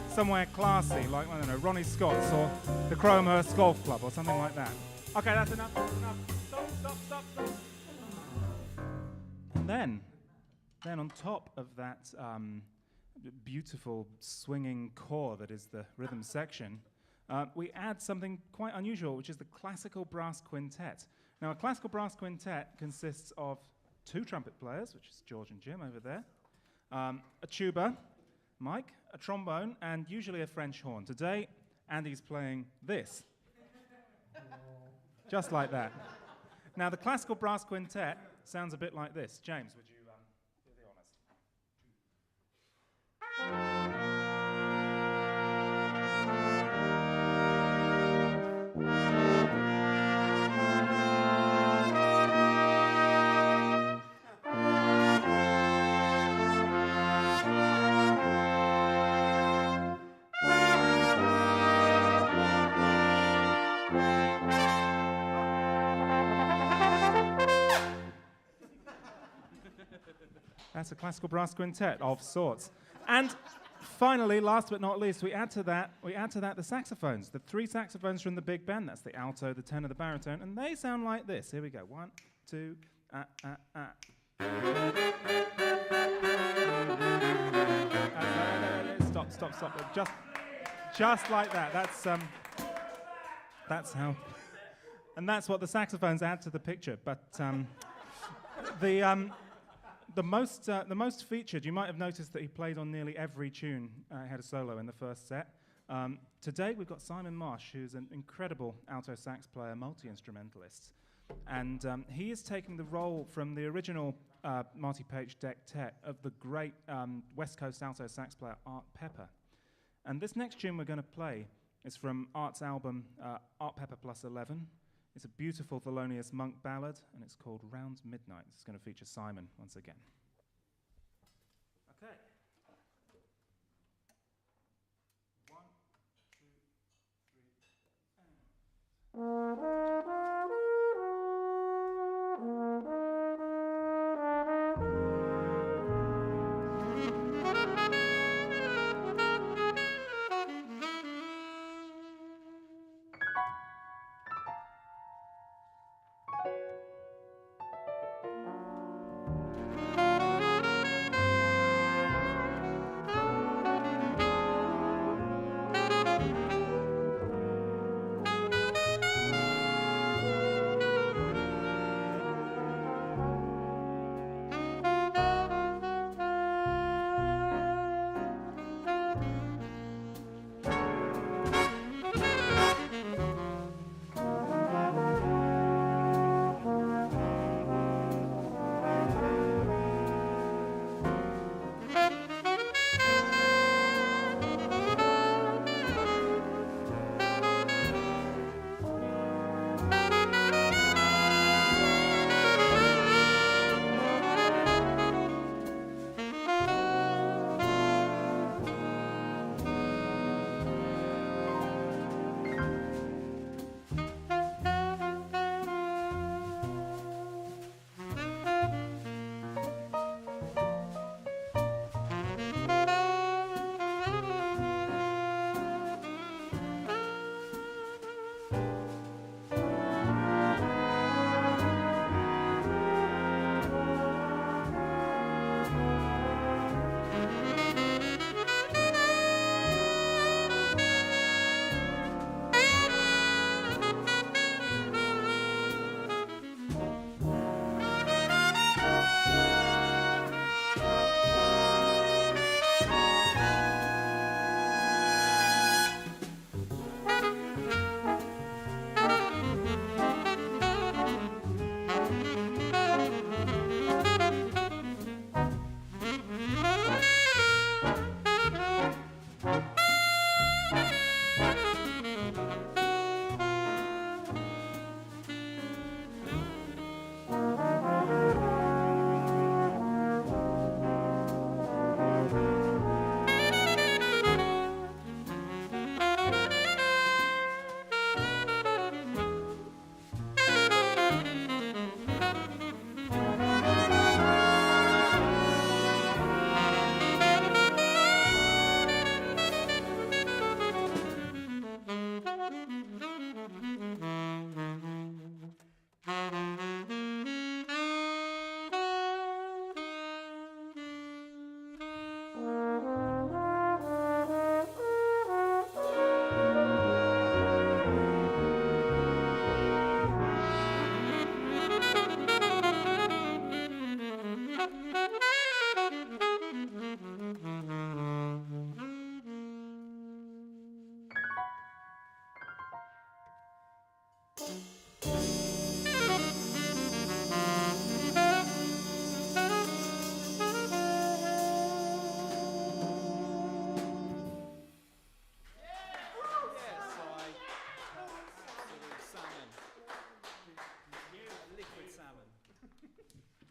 somewhere classy, like, I don't know, Ronnie Scott's or the Cromhurst Golf Club or something like that. Okay, that's enough. Stop. And then on top of that beautiful swinging core that is the rhythm section, we add something quite unusual, which is the classical brass quintet. Now, a classical brass quintet consists of 2 trumpet players, which is George and Jim over there, a tuba, Mike, a trombone, and usually a French horn. Today, Andy's playing this. Just like that. Now, the classical brass quintet sounds a bit like this. James, would you do the honours? That's a classical brass quintet of sorts. And finally, last but not least, we add to that the saxophones, the 3 saxophones from the big band. That's the alto, the tenor, the baritone, and they sound like this. Here we go. 1, 2, Stop. Just like that. That's how. And that's what the saxophones add to the picture. But the most featured, you might have noticed that he played on nearly every tune. He had a solo in the first set. Today we've got Simon Marsh, who's an incredible alto sax player, multi-instrumentalist. And he is taking the role from the original Marty Page Dectet of the great West Coast alto sax player Art Pepper. And this next tune we're going to play is from Art's album Art Pepper Plus 11. It's a beautiful Thelonious Monk ballad, and it's called Round Midnight. It's going to feature Simon once again. Okay. 1, 2, 3,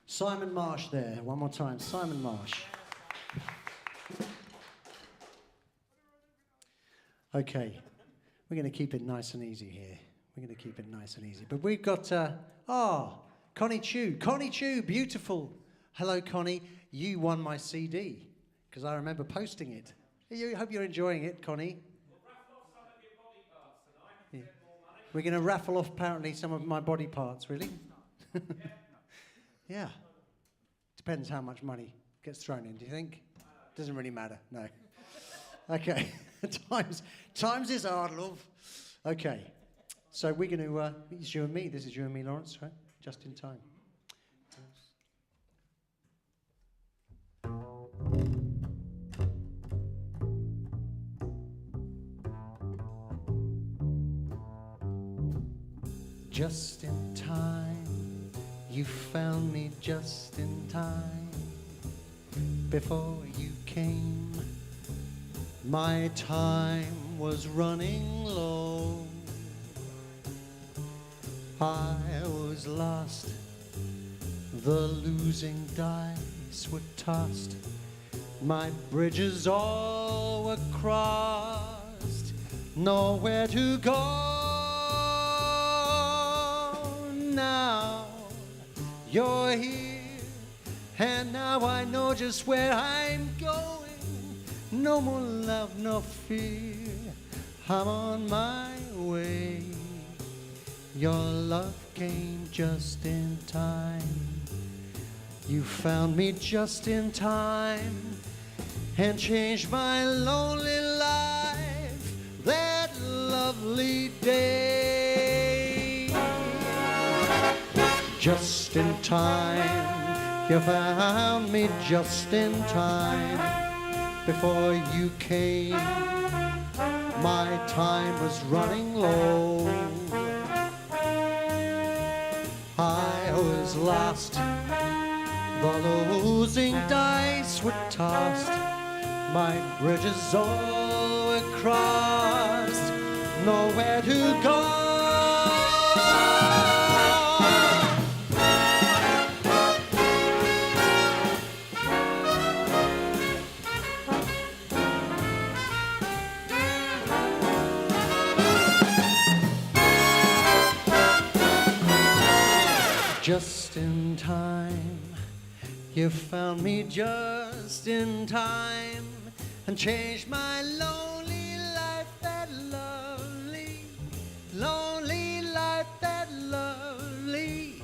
Simon Marsh there, one more time, Simon Marsh. Okay, we're going to keep it nice and easy here. We're going to keep it nice and easy. But we've got, Connie Chu. Connie Chu, beautiful. Hello, Connie. You won my CD, because I remember posting it. I hope you're enjoying it, Connie. We'll raffle off some of your body parts tonight to get more money. We're going to raffle off, apparently, some of my body parts, really? Yeah. Depends how much money gets thrown in, do you think? Doesn't really matter, no. Okay, times is hard, love. Okay, so we're going to, it's you and me. This is you and me, Lawrence, right? Just in time. Just in time, you found me just in time. Before you came, my time was running low. I was lost, the losing dice were tossed. My bridges all were crossed, nowhere to go. Now you're here, and now I know just where I'm going. No more love, no fear, I'm on my way. Your love came just in time. You found me just in time and changed my lonely life that lovely day. Just in time, you found me just in time. Before you came, my time was running low. I was lost, the losing dice were tossed. My bridges all were crossed, nowhere to go. Just in time, you found me just in time and changed my lonely life, that lovely, lonely life, that lovely,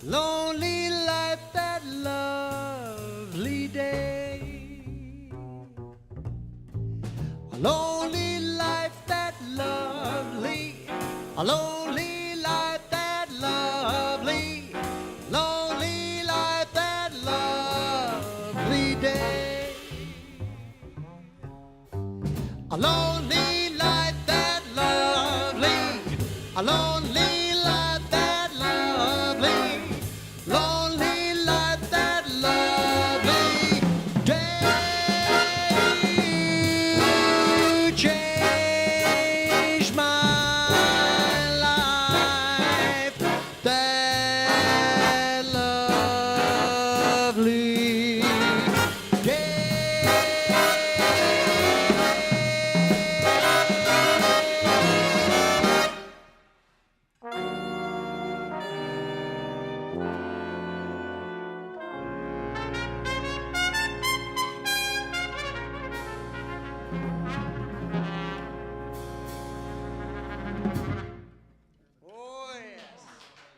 lonely life, that lovely day. A lonely life, that lovely, a lonely life, that lovely. Lonely life, that lovely day. A lonely life, that lovely. A lonely life, that lovely. Lonely life, that lovely day. You changed my life. That lovely day.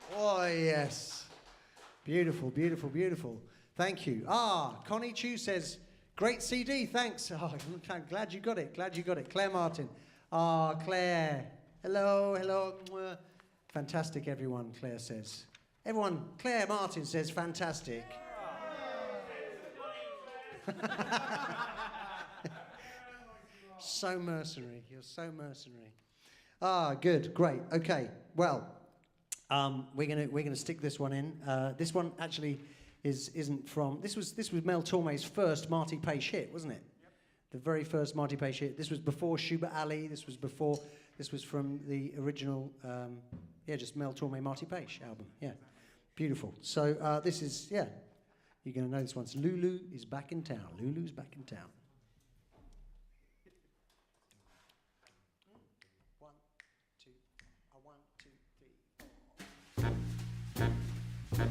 Oh yes. Oh yes. Beautiful, beautiful, beautiful. Thank you. Connie Chu says, great CD, thanks. I'm glad you got it, glad you got it. Claire Martin. Claire. Hello, hello. Mwah. Fantastic, everyone, Claire says. Everyone, Claire Martin says fantastic. So mercenary, you're so mercenary. Good, great, okay. Well, we're gonna stick this one in. This one actually isn't from. This was Mel Torme's first Marty Page hit, wasn't it? Yep. The very first Marty Page hit. This was before Schubert Alley. This was from the original. Just Mel Torme Marty Page album. Yeah, beautiful. So this is you're gonna know this one. It's Lulu is back in town. Lulu's back in town. 1, 2, 1, 2, 3, 4.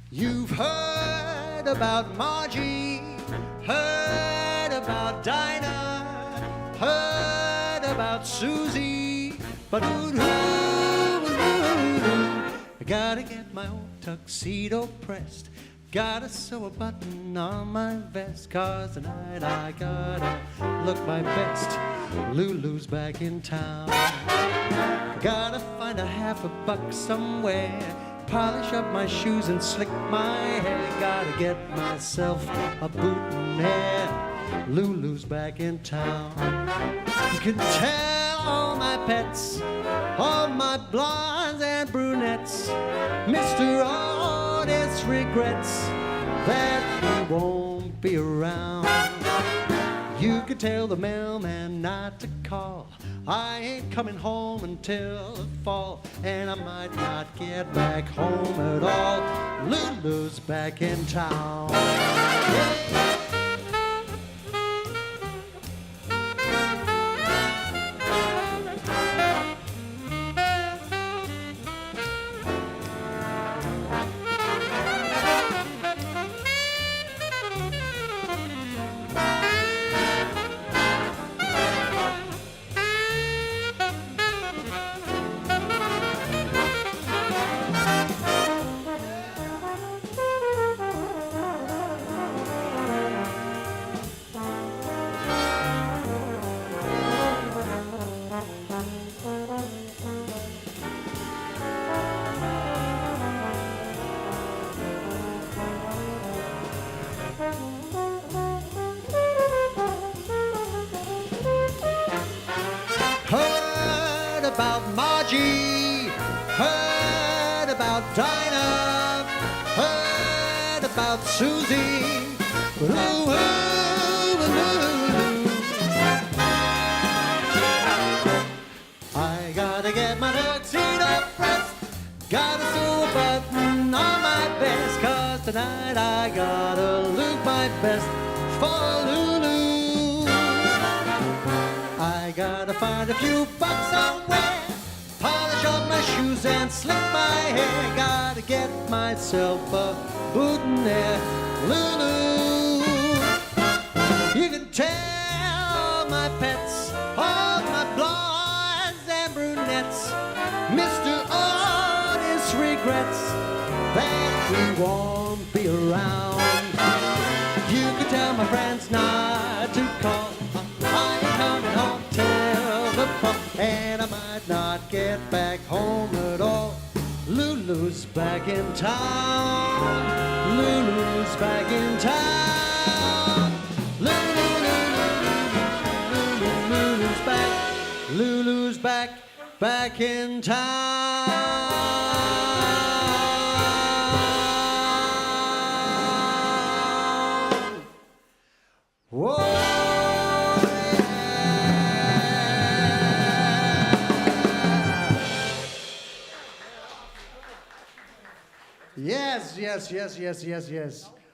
You've heard about Margie, heard about Dinah, heard about Susie, but I gotta get my old tuxedo pressed, gotta sew a button on my vest, 'cause tonight I gotta look my best. Lulu's back in town. Gotta find $50 somewhere, polish up my shoes and slick my hair. Gotta get myself a boot and hair. Lulu's back in town. You can tell all my pets, all my blonde blondes and brunettes. Mr. Otis regrets that he won't be around. You could tell the mailman not to call. I ain't coming home until the fall, and I might not get back home at all. Lulu's back in town. Yeah. Heard about Margie, heard about Dinah, heard about Susie. I gotta get my tuxedo pressed, gotta sew a button on my vest, 'cause tonight I gotta look my best for Lulu. I gotta find a few bucks somewhere, polish up my shoes and slick my hair. Gotta get myself a boutonniere, Lulu. You can tell my pets, all my blondes and brunettes, Mr. Otis regrets that he won't be around. You can tell my friends not to call. I ain't coming home till the fall, and I might not get back home at all. Lulu's back in town. Lulu's back in town. Lulu's back. Lulu's back in town. Whoa. Yes.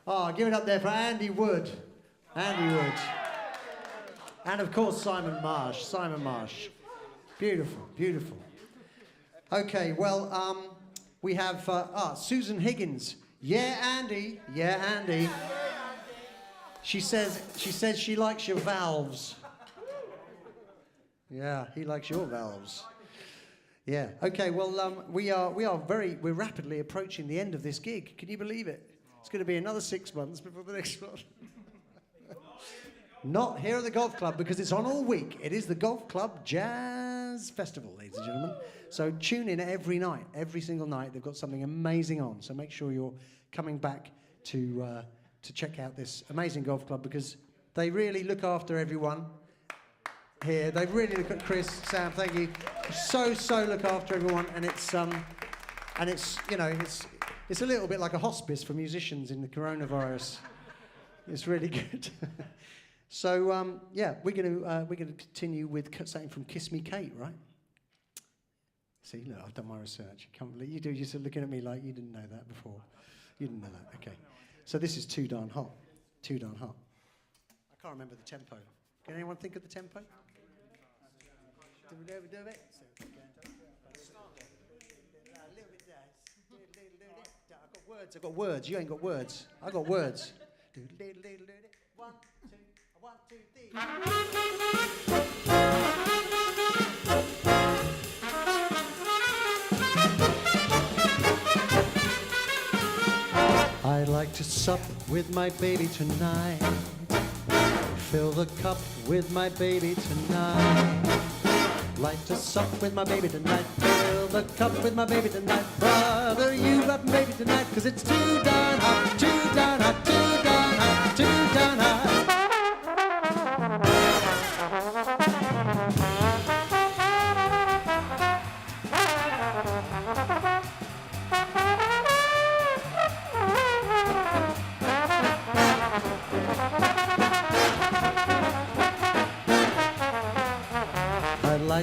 Oh, give it up there for Andy Wood. Andy Wood. And of course, Simon Marsh. Beautiful. Okay, well, we have Susan Higgins. Yeah, Andy. She says she likes your valves. Yeah, he likes your valves. Yeah. Okay. Well, we're rapidly approaching the end of this gig. Can you believe it? It's going to be another 6 months before the next one. Not here at the Golf Club, because it's on all week. It is the Golf Club Jazz Festival, ladies and gentlemen. So tune in every night, every single night. They've got something amazing on. So make sure you're coming back to check out this amazing golf club, because they really look after everyone here. They really look at Chris, Sam, thank you. So look after everyone, and it's it's a little bit like a hospice for musicians in the coronavirus. It's really good. So we're gonna continue with something from Kiss Me Kate, right? See, look, I've done my research. Can't believe you do. You're sort of looking at me like you didn't know that before. You didn't know that. Okay. So this is Too Darn Hot. Too Darn Hot. I can't remember the tempo. Can anyone think of the tempo? Do it. A little bit there. I've got words. You ain't got words. I got words. 1, 2, 3. I'd like to sup with my baby tonight. Fill the cup with my baby tonight. Like to sup with my baby tonight. Fill the cup with my baby tonight. Brother, you got baby tonight, 'cause it's too darn hot, too darn hot, too darn hot, too darn hot.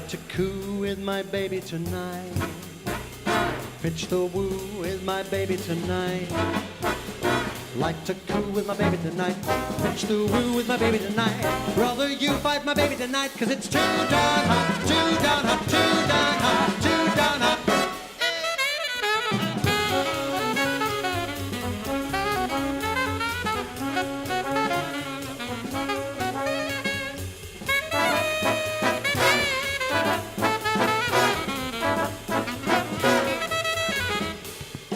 like to coo with my baby tonight. Pitch the woo with my baby tonight. Like to coo with my baby tonight. Pitch the woo with my baby tonight. Brother, you fight my baby tonight, 'cause it's too darn hot, too darn hot, too darn hot, too darn hot.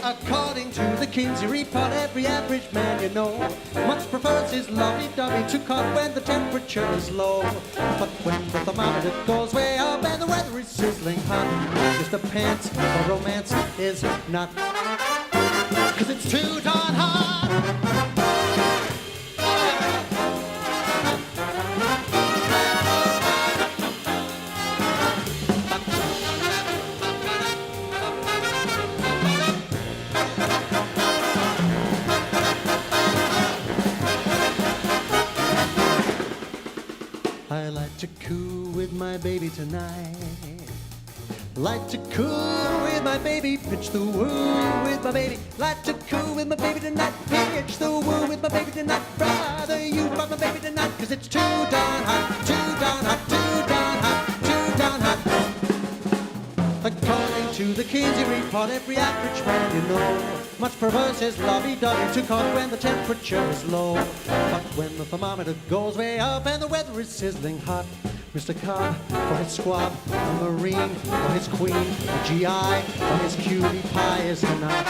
According to the Kinsey report, every average man you know much prefers his lovey-dovey to cold when the temperature is low. But when the thermometer goes way up and the weather is sizzling hot, just the pants for romance is not, 'cause it's too darn hot. I like to coo with my baby tonight. Like to coo with my baby, pitch the woo with my baby. Like to coo with my baby tonight, pitch the woo with my baby tonight. Brother, you fight my baby tonight, 'cause it's too darn hot, too darn hot, too darn hot, too darn hot. According to the Kinsey report, every average man you know much prefers his lovey-dovey to cold when the temperature is low. But when the thermometer goes way up and the weather is sizzling hot, Mr. Cobb for his squab, a Marine for his queen, a GI for his cutie pie is not.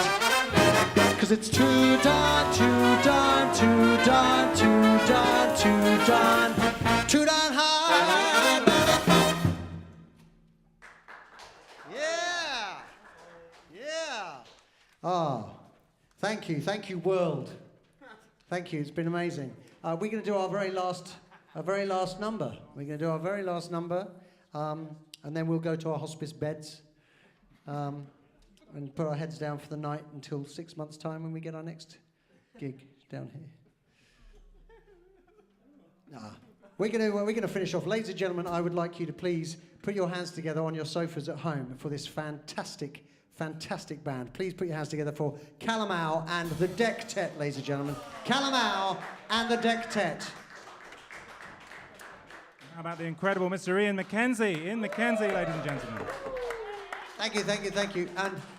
'Cause it's too darn, too darn, too darn, too darn, too darn, too darn hot. Yeah! Yeah! Oh, thank you, world. Thank you, it's been amazing. We're going to do our very last number. We're going to do our very last number, and then we'll go to our hospice beds and put our heads down for the night until 6 months' time when we get our next gig down here. We're going to finish off. Ladies and gentlemen, I would like you to please put your hands together on your sofas at home for this fantastic band. Please put your hands together for Callum Au and the Dectet, ladies and gentlemen. Callum Au and the Dectet. How about the incredible Mr. Iain MacKenzie? Iain MacKenzie, ladies and gentlemen. Thank you.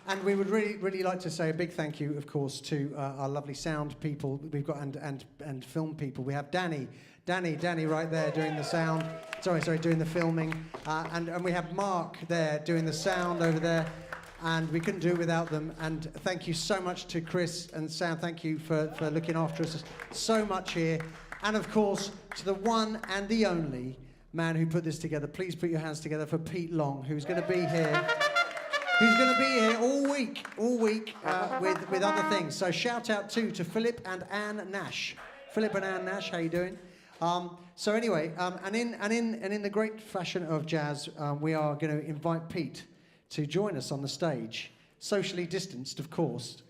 And we would really like to say a big thank you, of course, to our lovely sound people we've got and film people. We have Danny right there doing the sound. Sorry, doing the filming. And we have Mark there doing the sound over there. And we couldn't do it without them. And thank you so much to Chris and Sam. Thank you for looking after us so much here. And of course, to the one and the only man who put this together. Please put your hands together for Pete Long, who's going to be here. Who's going to be here all week with other things. So shout out to Philip and Anne Nash. Philip and Anne Nash, how you doing? So anyway, and in the great fashion of jazz, we are going to invite Pete to join us on the stage, socially distanced, of course.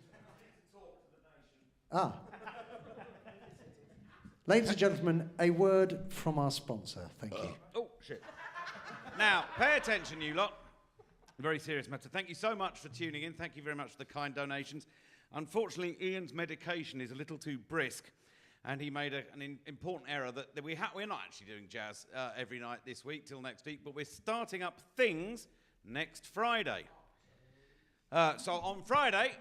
Ladies and gentlemen, a word from our sponsor. Thank you. Oh, shit. Now, pay attention, you lot. Very serious matter. Thank you so much for tuning in. Thank you very much for the kind donations. Unfortunately, Ian's medication is a little too brisk, and he made an important error that we're not actually doing jazz every night this week till next week, but we're starting up things next Friday. So on Friday,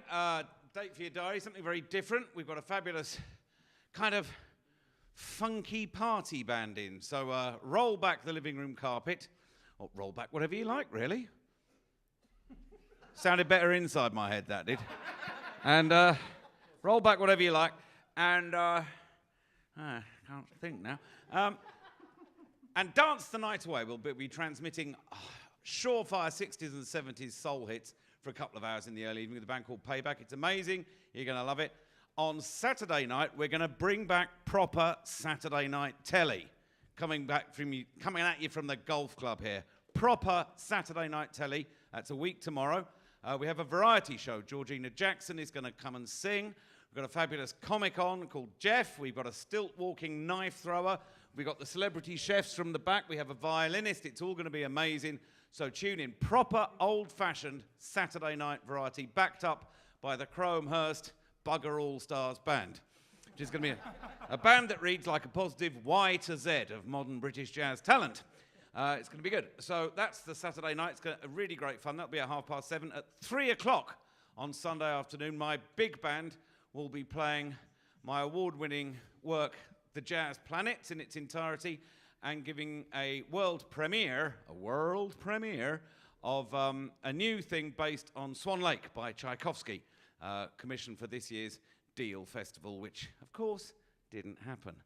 date for your diary, something very different. We've got a fabulous kind of funky party band in. So roll back the living room carpet, or roll back whatever you like, really. Sounded better inside my head, that did. And roll back whatever you like. And I can't think now. And dance the night away. We'll be transmitting surefire 60s and 70s soul hits for a couple of hours in the early evening with a band called Payback. It's amazing. You're going to love it. On Saturday night, we're going to bring back proper Saturday night telly. Coming at you from the golf club here. Proper Saturday night telly. That's a week tomorrow. We have a variety show. Georgina Jackson is going to come and sing. We've got a fabulous comic on called Jeff. We've got a stilt-walking knife thrower. We've got the celebrity chefs from the back. We have a violinist. It's all going to be amazing. So tune in. Proper old-fashioned Saturday night variety backed up by the Crowhurst Bugger All-Stars Band, which is going to be a band that reads like a positive Y to Z of modern British jazz talent. It's going to be good. So that's the Saturday night. It's really great fun. That'll be at 7:30. At 3 o'clock on Sunday afternoon, my big band will be playing my award-winning work, The Jazz Planet, in its entirety, and giving a world premiere of a new thing based on Swan Lake by Tchaikovsky, commissioned for this year's Deal Festival, which, of course, didn't happen.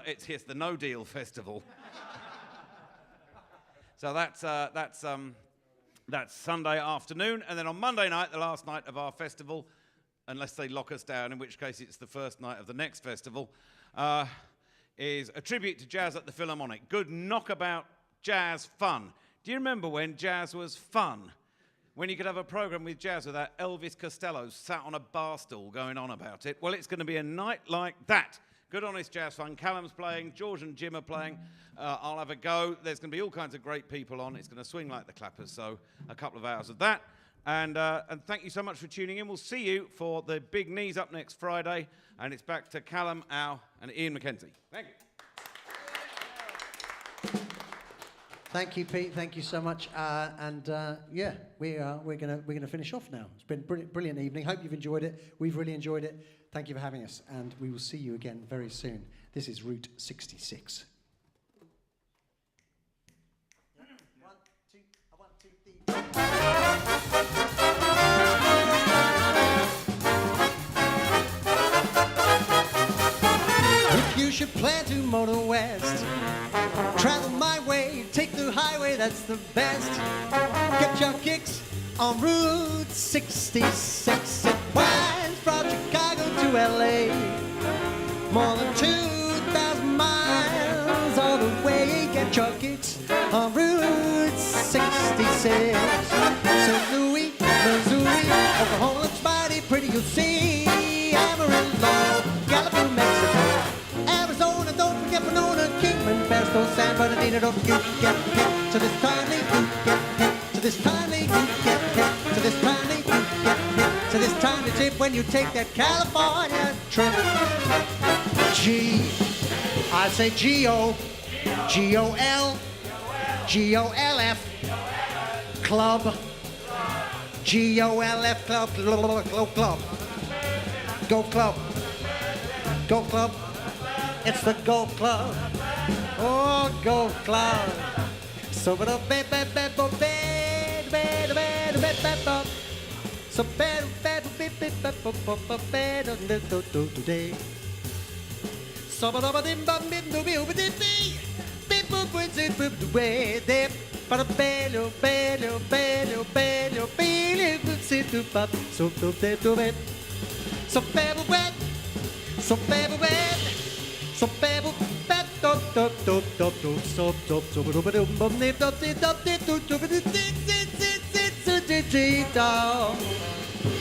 It's the No Deal Festival. So that's Sunday afternoon, and then on Monday night, the last night of our festival, unless they lock us down, in which case it's the first night of the next festival, is a tribute to jazz at the Philharmonic. Good knockabout jazz fun. Do you remember when jazz was fun? When you could have a program with jazz without Elvis Costello sat on a bar stool going on about it? Well, it's going to be a night like that. Good honest jazz fun. Callum's playing, George and Jim are playing. I'll have a go. There's going to be all kinds of great people on. It's going to swing like the clappers, so a couple of hours of that. And thank you so much for tuning in. We'll see you for the Big Knees up next Friday, and it's back to Callum Au and Iain MacKenzie. Thank you. Thank you, Pete. Thank you so much. Yeah, we're gonna finish off now. It's been a brilliant evening. Hope you've enjoyed it. We've really enjoyed it. Thank you for having us, and we will see you again very soon. This is Route 66. 1, 2, 1, 2, 3. If you should plan to motor west, travel my way, take the highway, that's the best. Get your kicks on Route 66. It winds from Chicago to LA, more than 2,000 miles all the way. Get your kicks on Route 66. St. Louis, Missouri, Oklahoma looks mighty pretty, you'll see. Amarillo, Gallup, New Mexico, Arizona, don't forget Winona, Kingman, Pasto, San Bernardino, don't you get hit to this timely, you get hit to this timely, you get hit to this timely, you get hit to this timely trip when you take that California trip. I say G-O, G-O-L, G-O-L-F, club, G-O-L-F, club, club, go club, go club, it's the Go Club, oh, Go Club. So but a bed, bed, bed, bed, bed, bed, bed, bed, bed, bed, so bed, bed, bed, bed, bed, bed, bed, today. So but a dim bum bim do be over the day. Bip bip with it bip the way there. But a bello, bello, bello, bello, bello, sit to pop, so to bed. So bed wet, so bed wet, so bed wet, top, top, top, top, top, so top, so bum bum nip, top, top, top, top, top,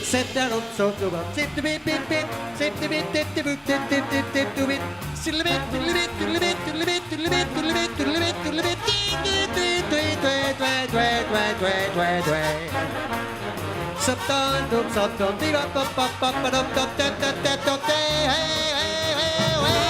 set that up, so to up, tip the bit, bit, bit, tip the bit, tip the bit, tip, tip, tip, tip, to it, still a bit, to the bit, to the bit, to the bit, to the bit, to the bit, to the bit, to the bit, Subdon, dum, subdon, dee, up, up, up, up, up, up, up, up, up, hey, hey, hey, hey.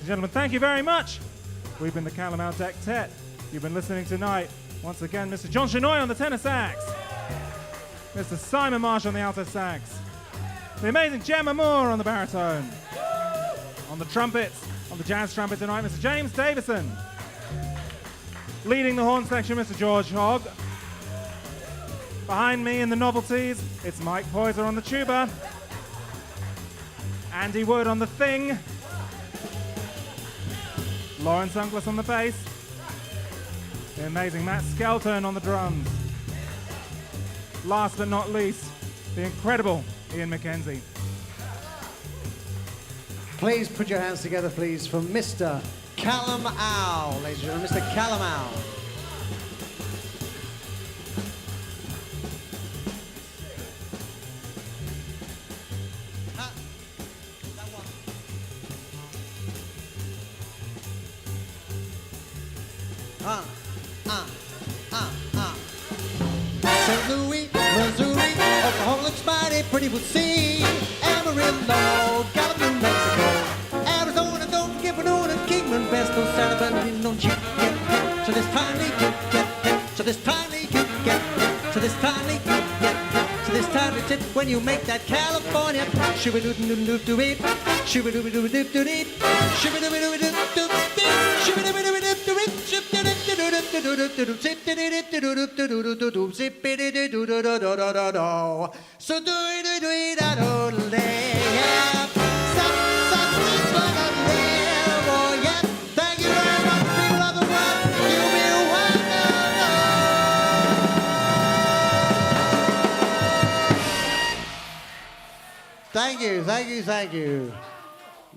Gentlemen, thank you very much. We've been the Callum Au Dectet. You've been listening tonight. Once again, Mr. John Shinoy on the tenor sax. Mr. Simon Marsh on the alto sax. The amazing Gemma Moore on the baritone. On the trumpets, on the jazz trumpet tonight, Mr. James Davison. Leading the horn section, Mr. George Hogg. Behind me in the novelties, it's Mike Poyser on the tuba. Andy Wood on the thing. Lawrence Uncless on the bass. The amazing Matt Skelton on the drums. Last but not least, the incredible Iain MacKenzie. Please put your hands together, please, for Mr. Callum Au, ladies and gentlemen, Mr. Callum Au. St. Louis, Missouri, Oklahoma looks mighty pretty, we'll see. Amarillo, Gallup, New Mexico, Arizona, don't give no one a Kingman, Besto, Santa Bernardino, don't you get hit. So this tiny you get hit. So this tiny you get hit. So this tiny you get hit. So this tiny tip when you make that California shoo-ba-doo-doo-doo-doo-doo-it, shoo-ba-doo-doo-doo-doo-it, shoo-ba-doo-doo-doo-doo-it, shoo-ba-doo-doo-doo-doo-it, so do it at all, yeah. Some people are there, oh yeah. Thank you very much, people of the world. You'll be welcome. Thank you.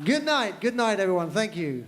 Good night, everyone. Thank you.